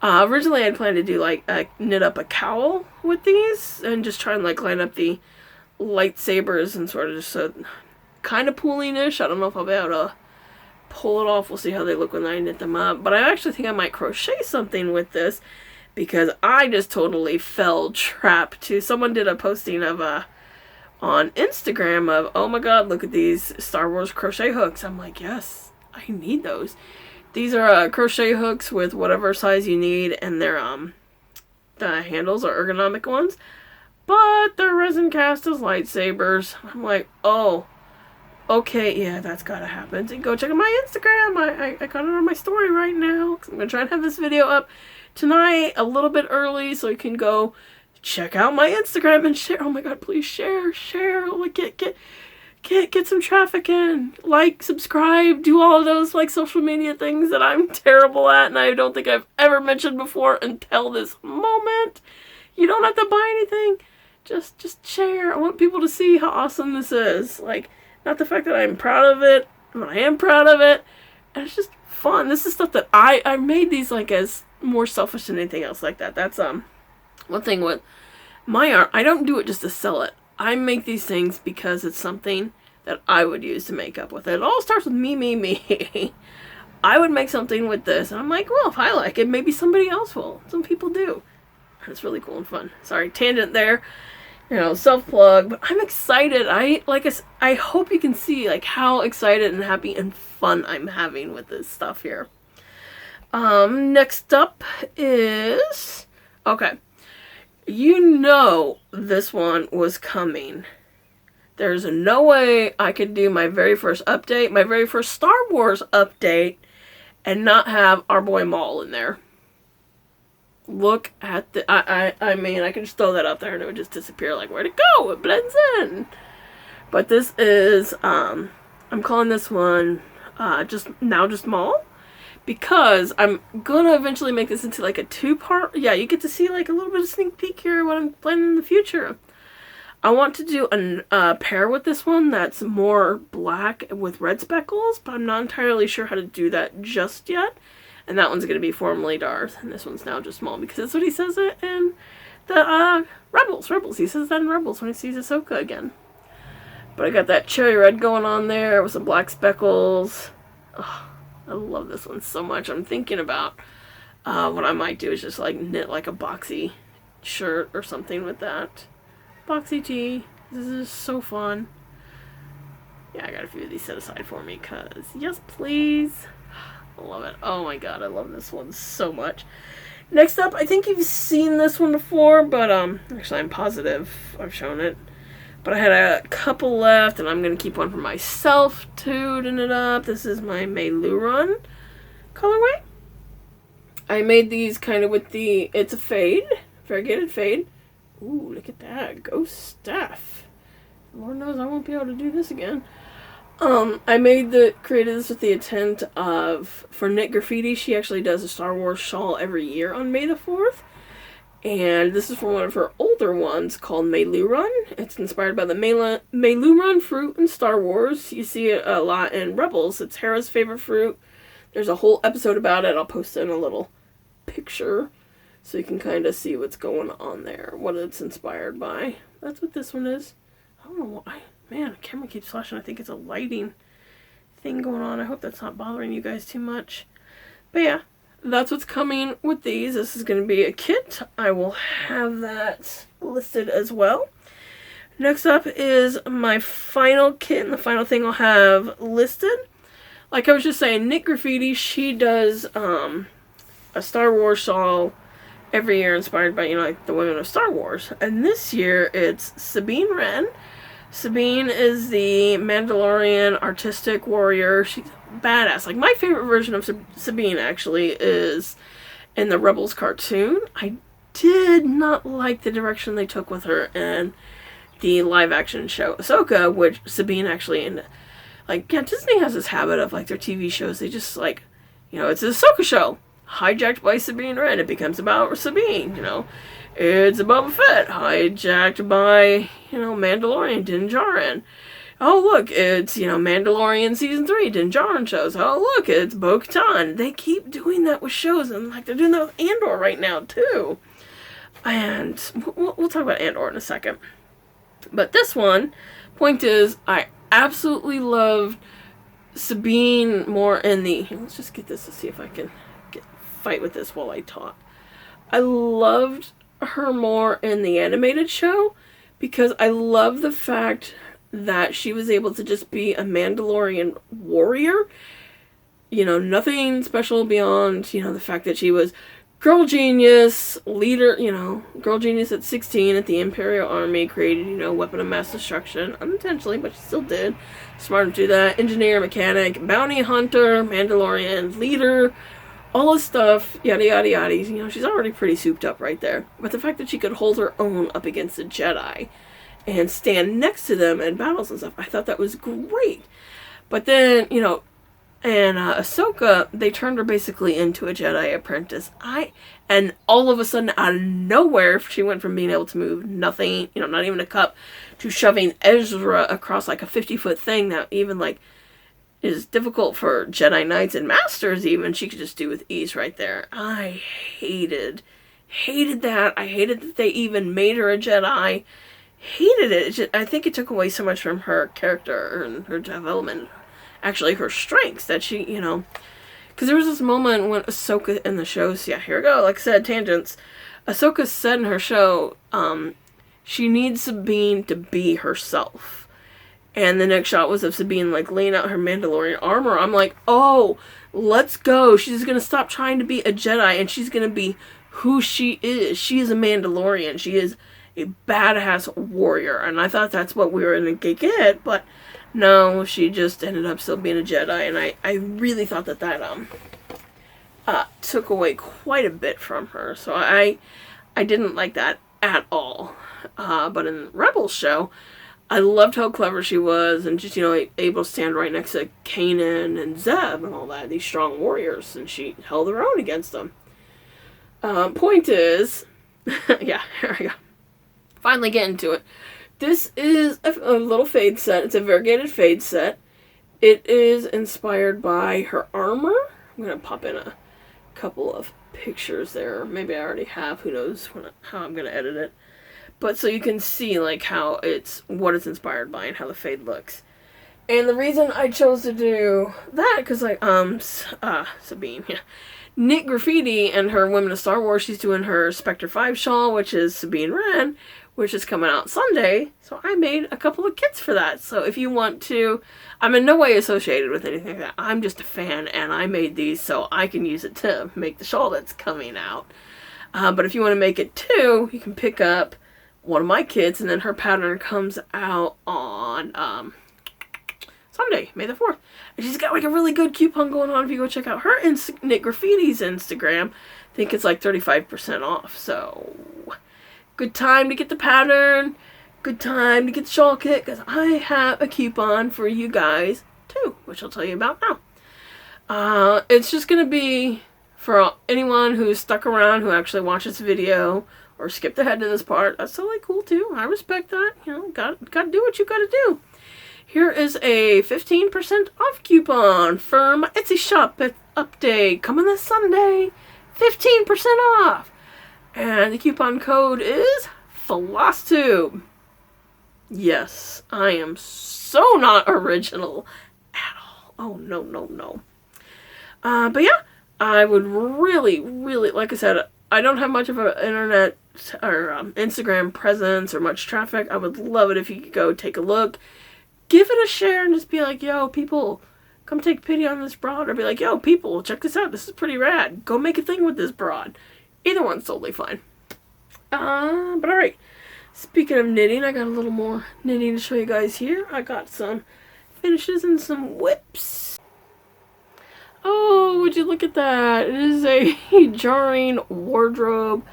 originally I'd planned to do like, knit up a cowl with these and just try and like line up the lightsabers and sort of just so kind of pooling-ish. I don't know if I'll be able to pull it off. We'll see how they look when I knit them up. But I actually think I might crochet something with this because I just totally fell trap to, someone did a posting of on Instagram of, oh my god, look at these Star Wars crochet hooks. I'm like, yes, I need those. These are crochet hooks with whatever size you need, and they're the handles are ergonomic ones. but they're resin cast as lightsabers. I'm like, oh, okay, yeah, that's gotta happen. So go check out my Instagram. I got it on my story right now. I'm gonna try and have this video up tonight a little bit early so you can go check out my Instagram and share. Oh my god, please share. Like, get some traffic in. Like, subscribe, do all of those like social media things that I'm terrible at and I don't think I've ever mentioned before until this moment. You don't have to buy anything. Just share. I want people to see how awesome this is. Like, not the fact that I'm proud of it, but I am proud of it. And it's just fun. This is stuff that I made these like as more selfish than anything else like that. That's one thing with my art. I don't do it just to sell it. I make these things because it's something that I would use to make up with it. It all starts with me. I would make something with this, and I'm like, well, if I like it, maybe somebody else will. Some people do. And it's really cool and fun. Sorry, tangent there. You know, self-plug, but I'm excited. I hope you can see like how excited and happy and fun I'm having with this stuff here. Next up is, okay, you know this one was coming. There's no way I could do my very first update, my very first Star Wars update, and not have our boy Maul in there. Look at the, I mean, I could just throw that up there and it would just disappear. Like, where'd it go? It blends in. But this is, I'm calling this one, just Maul. Because I'm gonna eventually make this into like a 2-part. Yeah, you get to see like a little bit of sneak peek here what I'm planning in the future. I want to do a pair with this one that's more black with red speckles, but I'm not entirely sure how to do that just yet. And that one's going to be formerly Darth, and this one's now just Maul, because that's what he says it in the Rebels. He says that in Rebels when he sees Ahsoka again. But I got that cherry red going on there with some black speckles. Oh, I love this one so much. I'm thinking about what I might do is just like knit like a boxy shirt or something with that. Boxy tee. This is so fun. Yeah, I got a few of these set aside for me, because yes, please. I love it. Oh my god, I love this one so much. Next up, I think you've seen this one before, but actually I'm positive I've shown it. But I had a couple left, and I'm going to keep one for myself, tooting it up. This is my Meiluran colorway. I made these kind of with the, it's a fade, variegated fade. Ooh, look at that, ghost staff. Lord knows I won't be able to do this again. I created this with the intent of, for Knit Graffiti, she actually does a Star Wars shawl every year on May the 4th. And this is from one of her older ones called Meiluran. It's inspired by the Meiluran fruit in Star Wars. You see it a lot in Rebels. It's Hera's favorite fruit. There's a whole episode about it. I'll post it in a little picture so you can kind of see what's going on there, what it's inspired by. That's what this one is. I don't know why. Man, the camera keeps flashing. I think it's a lighting thing going on. I hope that's not bothering you guys too much. But yeah, that's what's coming with these. This is going to be a kit. I will have that listed as well. Next up is my final kit, and the final thing I'll have listed. Like I was just saying, Knit Graffiti, she does a Star Wars shawl every year inspired by, you know, like the women of Star Wars. And this year it's Sabine Wren. Sabine is the Mandalorian artistic warrior. She's badass. Like, my favorite version of Sabine, actually, is in the Rebels cartoon. I did not like the direction they took with her in the live-action show Ahsoka, which Sabine actually, like, yeah, Disney has this habit of, like, their TV shows, they just, like, you know, it's an Ahsoka show, hijacked by Sabine Wren. It becomes about Sabine, you know. It's a Boba Fett, hijacked by, you know, Mandalorian, Din Djarin. Oh, look, it's, you know, Mandalorian Season 3, Din Djarin shows. Oh, look, it's Bo-Katan. They keep doing that with shows, and, like, they're doing that with Andor right now, too. And we'll talk about Andor in a second. But this one, point is, I absolutely loved Sabine more in the... Here, let's just get this to see if I can fight with this while I talk. I loved her more in the animated show because I love the fact that she was able to just be a Mandalorian warrior. You know, nothing special beyond, you know, the fact that she was girl genius, leader, you know, girl genius at 16 at the Imperial Army, created, you know, weapon of mass destruction, unintentionally, but she still did. Smart to do that. Engineer, mechanic, bounty hunter, Mandalorian, leader, all this stuff, yada yada yada. You know, she's already pretty souped up right there. But the fact that she could hold her own up against the Jedi and stand next to them in battles and stuff, I thought that was great. But then, you know, and Ahsoka, they turned her basically into a Jedi apprentice. And all of a sudden, out of nowhere, she went from being able to move nothing, you know, not even a cup, to shoving Ezra across like a 50-foot thing that even like is difficult for Jedi Knights and Masters even. She could just do with ease right there. I hated that. I hated that they even made her a Jedi. Hated it. I think it took away so much from her character and her development. Actually, her strengths that she, you know, because there was this moment when Ahsoka in the shows, yeah, here we go, like I said, tangents. Ahsoka said in her show, she needs Sabine to be herself. And the next shot was of Sabine, like, laying out her Mandalorian armor. I'm like, oh, let's go. She's going to stop trying to be a Jedi, and she's going to be who she is. She is a Mandalorian. She is a badass warrior. And I thought that's what we were going to get, but no, she just ended up still being a Jedi. And I really thought that took away quite a bit from her. So I didn't like that at all. But in the Rebels show, I loved how clever she was, and just, you know, able to stand right next to Kanan and Zeb and all that, these strong warriors, and she held her own against them. Point is, yeah, here we go. Finally getting to it. This is a little fade set. It's a variegated fade set. It is inspired by her armor. I'm going to pop in a couple of pictures there. Maybe I already have. Who knows how I'm going to edit it. But so you can see like how what it's inspired by and how the fade looks. And the reason I chose to do that, because like Sabine, yeah, Nick Graffiti and her Women of Star Wars, she's doing her Spectre 5 shawl, which is Sabine Wren, which is coming out Sunday. So I made a couple of kits for that. So if you want to, I'm in no way associated with anything like that. I'm just a fan, and I made these so I can use it to make the shawl that's coming out. But if you want to make it too, you can pick up one of my kits, and then her pattern comes out on Sunday, May the 4th. And she's got like a really good coupon going on if you go check out her Nick Graffiti's Instagram. I think it's like 35% off. So good time to get the pattern. Good time to get the shawl kit, because I have a coupon for you guys too, which I'll tell you about now. It's just going to be for anyone who's stuck around, who actually watches the video or skipped ahead to this part. That's totally cool too. I respect that. You know, gotta do what you gotta do. Here is a 15% off coupon for my Etsy shop update coming this Sunday. 15% off. And the coupon code is Flosstube. Yes, I am so not original at all. Oh, no, no, no. But yeah, I would really, really, like I said, I don't have much of an internet or Instagram presence or much traffic. I would love it if you could go take a look, give it a share, and just be like, yo, people, come take pity on this broad. Or be like, yo, people, check this out. This is pretty rad. Go make a thing with this broad. Either one's totally fine. But alright. Speaking of knitting, I got a little more knitting to show you guys here. I got some finishes and some whips. Oh, would you look at that? It is a jarring wardrobe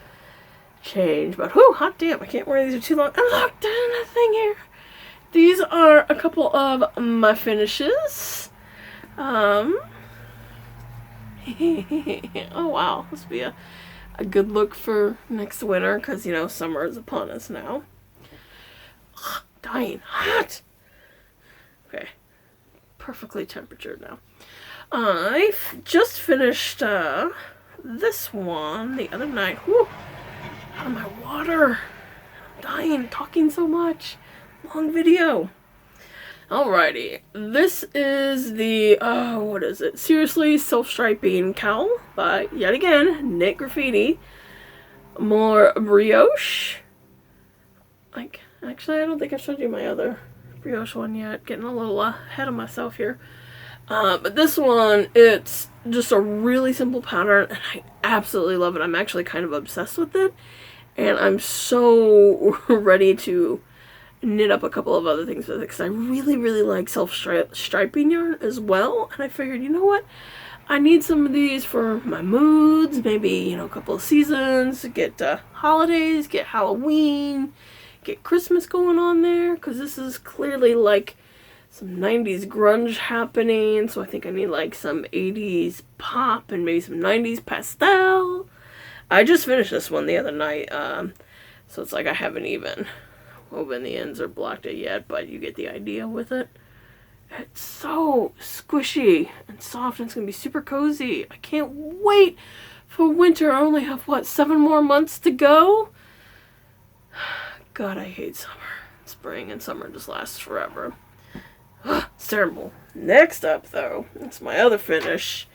change. But whew, hot damn, I can't wear these for too long. And look, there's another thing here. These are a couple of my finishes. Oh wow, this will be a good look for next winter, because, you know, summer is upon us now. Ugh, dying hot. Okay, perfectly temperatured now. I've just finished this one the other night. Whew, out of my water. I'm dying, talking so much. Long video. Alrighty, this is the, what is it? Seriously Self-Striping Cowl by, yet again, Nick Graffiti. More brioche. Like, actually, I don't think I showed you my other brioche one yet. Getting a little ahead of myself here. But this one, it's just a really simple pattern, and I absolutely love it. I'm actually kind of obsessed with it, and I'm so ready to knit up a couple of other things with it because I really, really like self-striping yarn as well. And I figured, you know what? I need some of these for my moods, maybe, you know, a couple of seasons, get holidays, get Halloween, get Christmas going on there, because this is clearly like some 90s grunge happening, so I think I need like some 80s pop and maybe some 90s pastel. I just finished this one the other night, so it's like I haven't even woven the ends or blocked it yet, but you get the idea with it. It's so squishy and soft, and it's going to be super cozy. I can't wait for winter. I only have, what, 7 more months to go? God, I hate summer. Spring and summer just lasts forever. It's terrible. Next up, though, it's my other finish.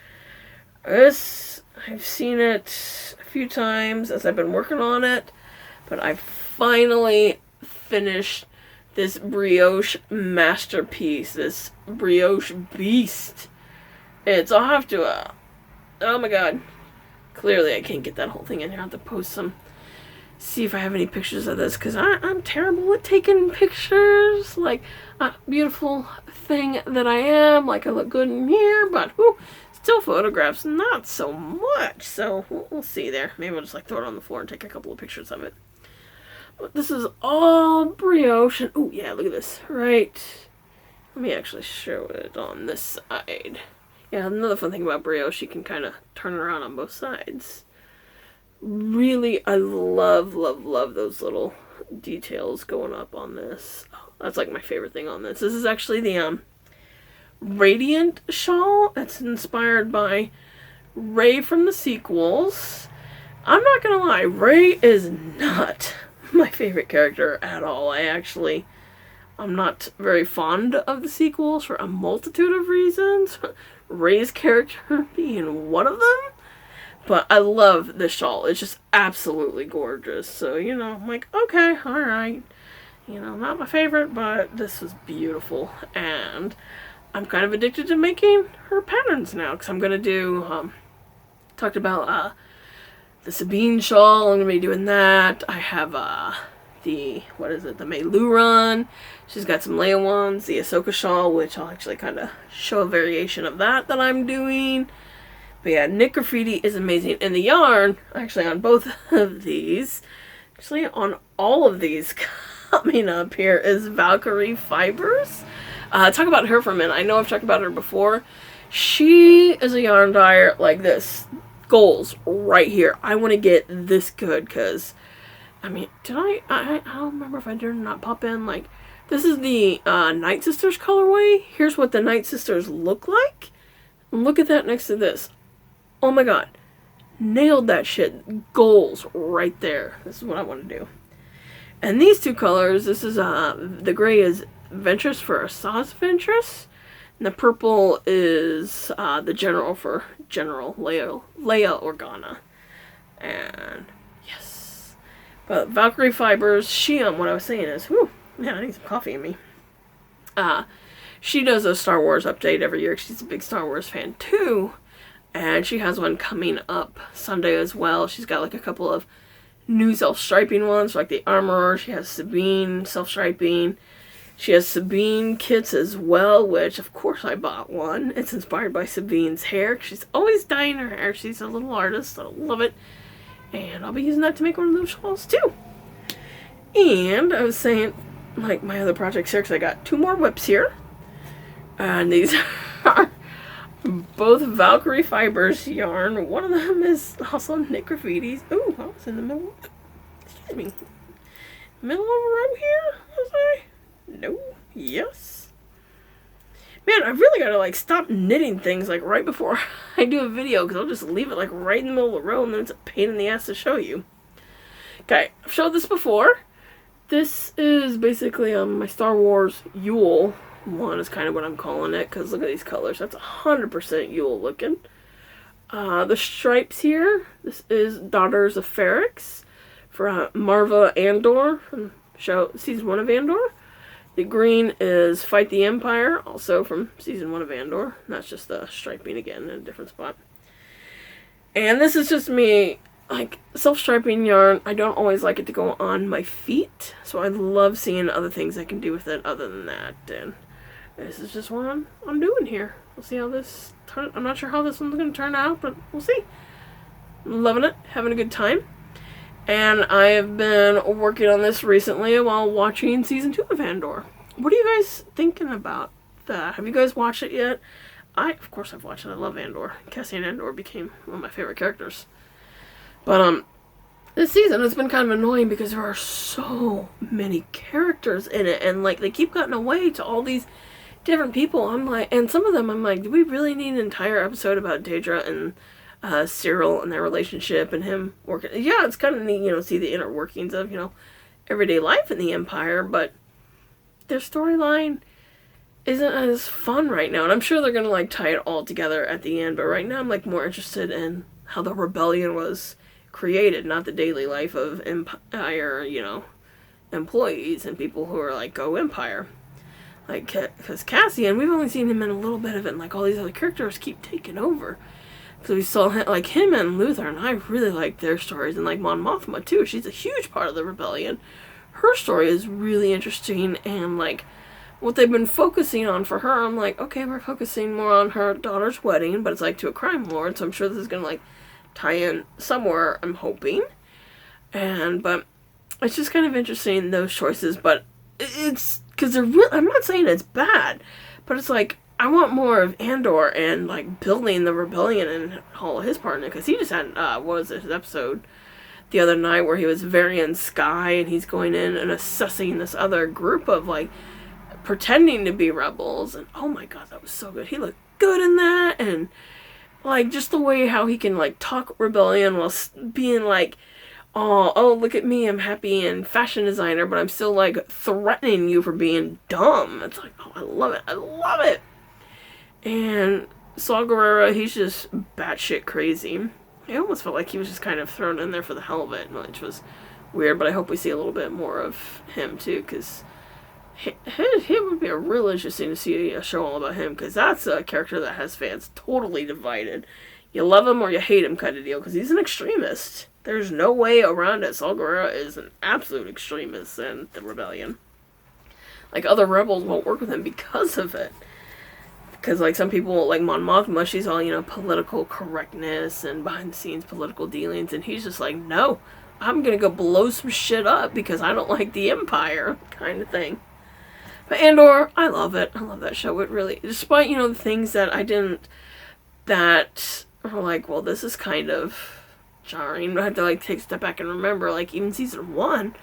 This, I've seen it a few times as I've been working on it, but I finally finished this brioche masterpiece, this brioche beast. I'll have to, oh my god. Clearly I can't get that whole thing in here. I'll have to post some, see if I have any pictures of this, because I'm terrible at taking pictures. Like, beautiful thing that I am, like I look good in here, but still photographs, not so much. So we'll see there. Maybe I'll just like throw it on the floor and take a couple of pictures of it. But this is all brioche, and oh yeah, look at this, right? Let me actually show it on this side. Yeah, another fun thing about brioche, you can kind of turn it around on both sides. Really, I love, love, love those little details going up on this. Oh, that's like my favorite thing on this. This is actually the Radiant shawl. It's inspired by Ray from the sequels. I'm not gonna lie, Ray is not my favorite character at all. I'm not very fond of the sequels for a multitude of reasons. Ray's character being one of them. But I love this shawl. It's just absolutely gorgeous. So, you know, I'm like, okay, alright. You know, not my favorite, but this was beautiful. And I'm kind of addicted to making her patterns now. Because I'm going to do, talked about the Sabine shawl. I'm going to be doing that. I have the Meilu run. She's got some Leia ones. The Ahsoka shawl, which I'll actually kind of show a variation of that I'm doing. But yeah, Knit Graffiti is amazing. And the yarn, actually on both of these, actually on all of these coming up here, is Valkyrie Fibers. Talk about her for a minute. I know I've talked about her before. She is a yarn dyer like this. Goals right here. I want to get this good because, I mean, I don't remember if I did or not pop in. Like, this is the Night Sisters colorway. Here's what the Night Sisters look like. And look at that next to this. Oh my god. Nailed that shit. Goals right there. This is what I want to do. And these two colors, this is, the gray is Ventress for Asajj Ventress. And the purple is the General for General Leia Organa. And, yes. But Valkyrie Fibers, what I was saying is, whew, man, I need some coffee in me. She does a Star Wars update every year. She's a big Star Wars fan, too. And she has one coming up Sunday as well. She's got like a couple of new self-striping ones, like the Armorer. She has Sabine self-striping. She has Sabine kits as well, which of course I bought one. It's inspired by Sabine's hair. She's always dyeing her hair. She's a little artist. I love it. And I'll be using that to make one of those shawls too. And I was saying, like my other projects here, because I got 2 more whips here. And these are both Valkyrie Fibers yarn. One of them is also Knit Graffiti's. Ooh, I was in the middle. Excuse me. Middle of a row here? Was I? No. Yes. Man, I really gotta like stop knitting things like right before I do a video, because I'll just leave it like right in the middle of the row and then it's a pain in the ass to show you. Okay, I've showed this before. This is basically my Star Wars Yule one is kind of what I'm calling it, because look at these colors. That's 100% Yule looking. The stripes here, this is Daughters of Ferrix for Marva Andor from season 1 of Andor. The green is Fight the Empire, also from Season 1 of Andor. That's just the striping again in a different spot. And this is just me, like, self-striping yarn. I don't always like it to go on my feet, so I love seeing other things I can do with it other than that. And this is just what I'm doing here. We'll see how this turns. I'm not sure how this one's going to turn out, but we'll see. Loving it, having a good time. And I have been working on this recently while watching Season 2 of Andor. What are you guys thinking about that? Have you guys watched it yet? Of course I've watched it. I love Andor. Cassian Andor became one of my favorite characters. But, this season it's been kind of annoying because there are so many characters in it. And, like, they keep cutting away to all these different people. I'm like, and some of them I'm like, do we really need an entire episode about Daedra and Cyril and their relationship and him working? Yeah, it's kind of neat, you know, see the inner workings of, you know, everyday life in the Empire, but their storyline isn't as fun right now, and I'm sure they're gonna like tie it all together at the end, but right now I'm like more interested in how the rebellion was created, not the daily life of Empire, you know, employees and people who are like, go Empire. Like, because Cassian, we've only seen him in a little bit of it, and like all these other characters keep taking over. So we saw him, like him and Luther, and I really like their stories, and like Mon Mothma too. She's a huge part of the rebellion. Her story is really interesting, and like what they've been focusing on for her, I'm like, okay, we're focusing more on her daughter's wedding, but it's like to a crime lord, so I'm sure this is gonna like tie in somewhere, I'm hoping. But it's just kind of interesting, those choices, but it's because they're real. I'm not saying it's bad, but it's like I want more of Andor and like building the rebellion and all of his part in it, because he just had what was it, his episode the other night where he was Varian Sky and he's going in and assessing this other group of like pretending to be rebels, and oh my god, that was so good. He looked good in that, and like just the way how he can like talk rebellion while being like, oh look at me, I'm happy and fashion designer, but I'm still like threatening you for being dumb. It's like, oh, I love it. And Saw Gerrera, he's just batshit crazy. I almost felt like he was just kind of thrown in there for the hell of it, which was weird, but I hope we see a little bit more of him too, because it would be real interesting to see a show all about him, because that's a character that has fans totally divided. You love him or you hate him kind of deal, because he's an extremist. There's no way around it. Saw Gerrera is an absolute extremist in the rebellion. Like, other rebels won't work with him because of it. Because, like, some people, like Mon Mothma, she's all, you know, political correctness and behind-the-scenes political dealings, and he's just like, no, I'm gonna go blow some shit up because I don't like the Empire, kind of thing. But Andor, I love it. I love that show. It really, despite, you know, the things that I didn't, that are like, well, this is kind of jarring. I have to, like, take a step back and remember, like, even Season 1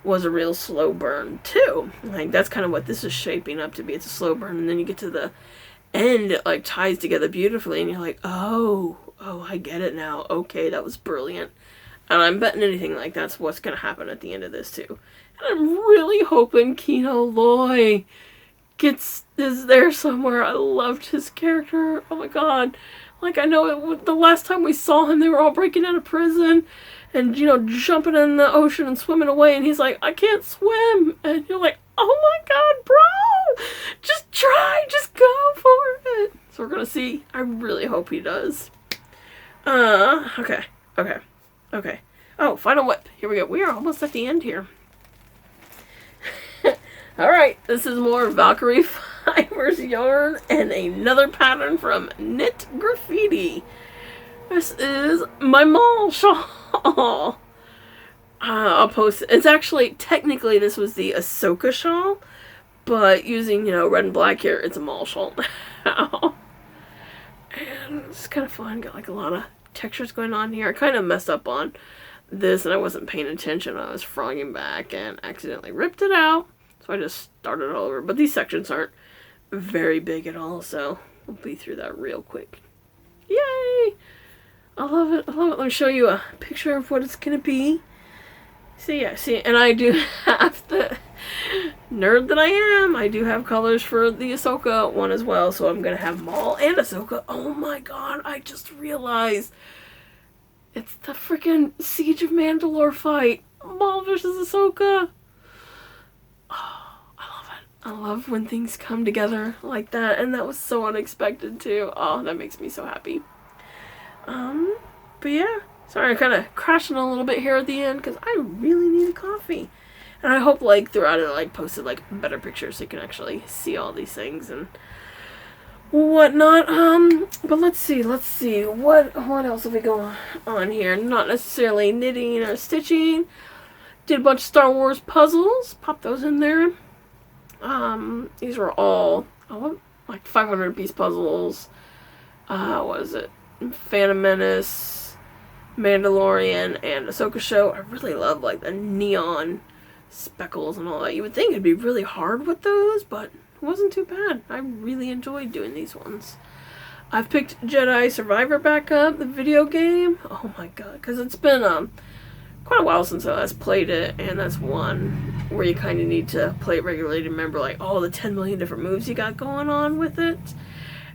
was a real slow burn, too. Like, that's kind of what this is shaping up to be. It's a slow burn, and then you get to the end, it, like, ties together beautifully, and you're like, oh, I get it now. Okay, that was brilliant. And I'm betting anything like that's what's going to happen at the end of this, too. And I'm really hoping Kino Loy is there somewhere. I loved his character. Oh my god. Like, I know the last time we saw him, they were all breaking out of prison and, you know, jumping in the ocean and swimming away, and he's like, I can't swim. And you're like, oh my god, bro! Just try, just go for it. So we're gonna see. I really hope he does. Okay. Oh, final whip. Here we go. We are almost at the end here. Alright, this is more Valkyrie Fibers yarn and another pattern from Knit Graffiti. This is my mall shawl. I'll post it. It's actually, technically, this was the Ahsoka shawl, but using, you know, red and black here, it's a mall shawl now. And it's kind of fun. Got like a lot of textures going on here. I kind of messed up on this and I wasn't paying attention. I was frogging back and accidentally ripped it out. So I just started all over. But these sections aren't very big at all, so we'll be through that real quick. Yay! I love it. Let me show you a picture of what it's going to be. See, and I do have the nerd that I am. I do have colors for the Ahsoka one as well, so I'm going to have Maul and Ahsoka. Oh my god, I just realized it's the freaking Siege of Mandalore fight. Maul versus Ahsoka. Oh, I love when things come together like that, and that was so unexpected too. Oh, that makes me so happy. But yeah, sorry, I'm kind of crashing a little bit here at the end because I really need a coffee. And I hope, like, throughout it, I, like, posted, like, better pictures so you can actually see all these things and whatnot. But let's see, what else have we going on here? Not necessarily knitting or stitching. Did a bunch of Star Wars puzzles, pop those in there. These were all, like 500 piece puzzles. What is it? Phantom Menace, Mandalorian, and Ahsoka Show. I really love, like, the neon speckles and all that. You would think it'd be really hard with those, but it wasn't too bad. I really enjoyed doing these ones. I've picked Jedi Survivor back up, the video game. Oh my god, because it's been quite a while since I last played it, and that's one where you kind of need to play it regularly to remember, like, all the 10 million different moves you got going on with it.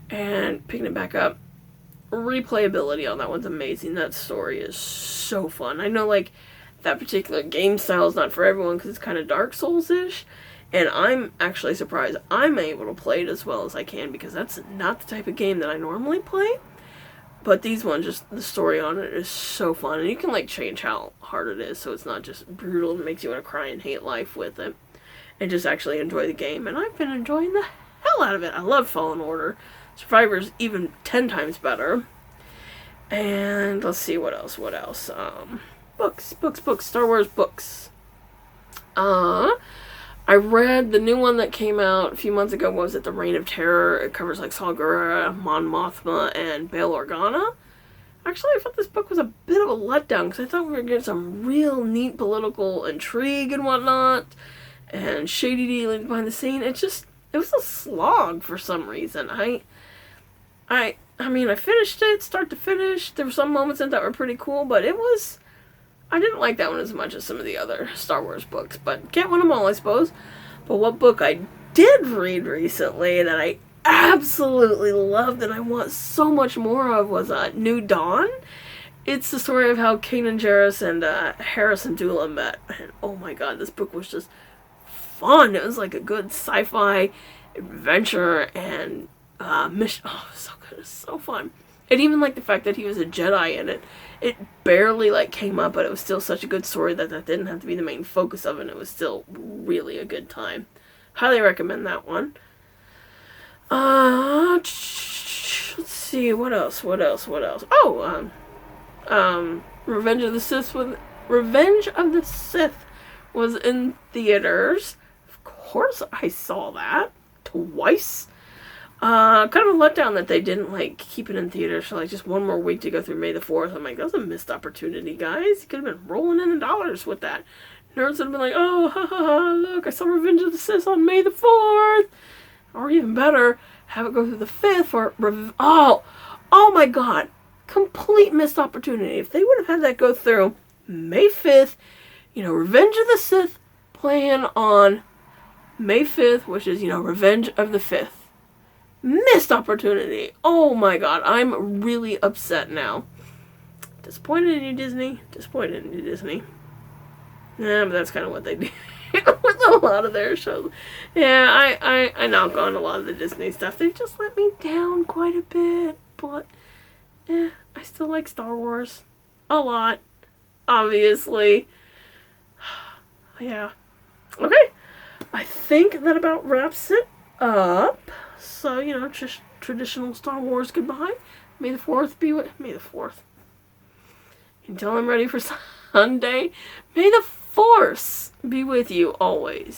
And picking it back up, replayability on that one's amazing. That story is so fun. I know, like, that particular game style is not for everyone because it's kind of Dark Souls-ish, and I'm actually surprised I'm able to play it as well as I can because that's not the type of game that I normally play. But these ones, just the story on it is so fun, and you can, like, change how hard it is so it's not just brutal and makes you want to cry and hate life with it, and just actually enjoy the game. And I've been enjoying the hell out of it. I love Fallen Order. Survivor's even 10 times better. And let's see what else. Books, Star Wars books. I read the new one that came out a few months ago. What was it? The Reign of Terror. It covers, like, Saw Gerrera, Mon Mothma, and Bail Organa. Actually, I thought this book was a bit of a letdown because I thought we were getting some real neat political intrigue and whatnot, and shady dealings behind the scene. It was a slog for some reason. I mean, I finished it, start to finish. There were some moments in it that were pretty cool, but I didn't like that one as much as some of the other Star Wars books, but can't win them all, I suppose. But what book I did read recently that I absolutely loved and I want so much more of was New Dawn. It's the story of how Kanan Jarrus and Hera Syndulla met, and oh my god, this book was just fun. It was like a good sci-fi adventure and mission. Oh, it was so good. It was so fun. And even, like, the fact that he was a Jedi in it, it barely, like, came up, but it was still such a good story that didn't have to be the main focus of it, and it was still really a good time. Highly recommend that one. Let's see, what else? Oh, Revenge of the Sith was in theaters. Of course I saw that twice. Kind of a letdown that they didn't, like, keep it in theaters for, like, just one more week to go through May the 4th. I'm like, that was a missed opportunity, guys. You could have been rolling in the dollars with that. Nerds would have been like, oh, ha ha ha, look, I saw Revenge of the Sith on May the 4th. Or even better, have it go through the 5th for oh my god. Complete missed opportunity. If they would have had that go through May 5th, Revenge of the Sith playing on May 5th, which is, Revenge of the 5th. Missed opportunity. Oh my god, I'm really upset now. Disappointed in you, Disney. Yeah, but that's kind of what they do with a lot of their shows. Yeah, I knock on a lot of the Disney stuff. They just let me down quite a bit, but I still like Star Wars a lot, obviously. Yeah. Okay, I think that about wraps it up. So, just traditional Star Wars goodbye. May the 4th be with... May the 4th. Until I'm ready for Sunday. May the Force be with you always.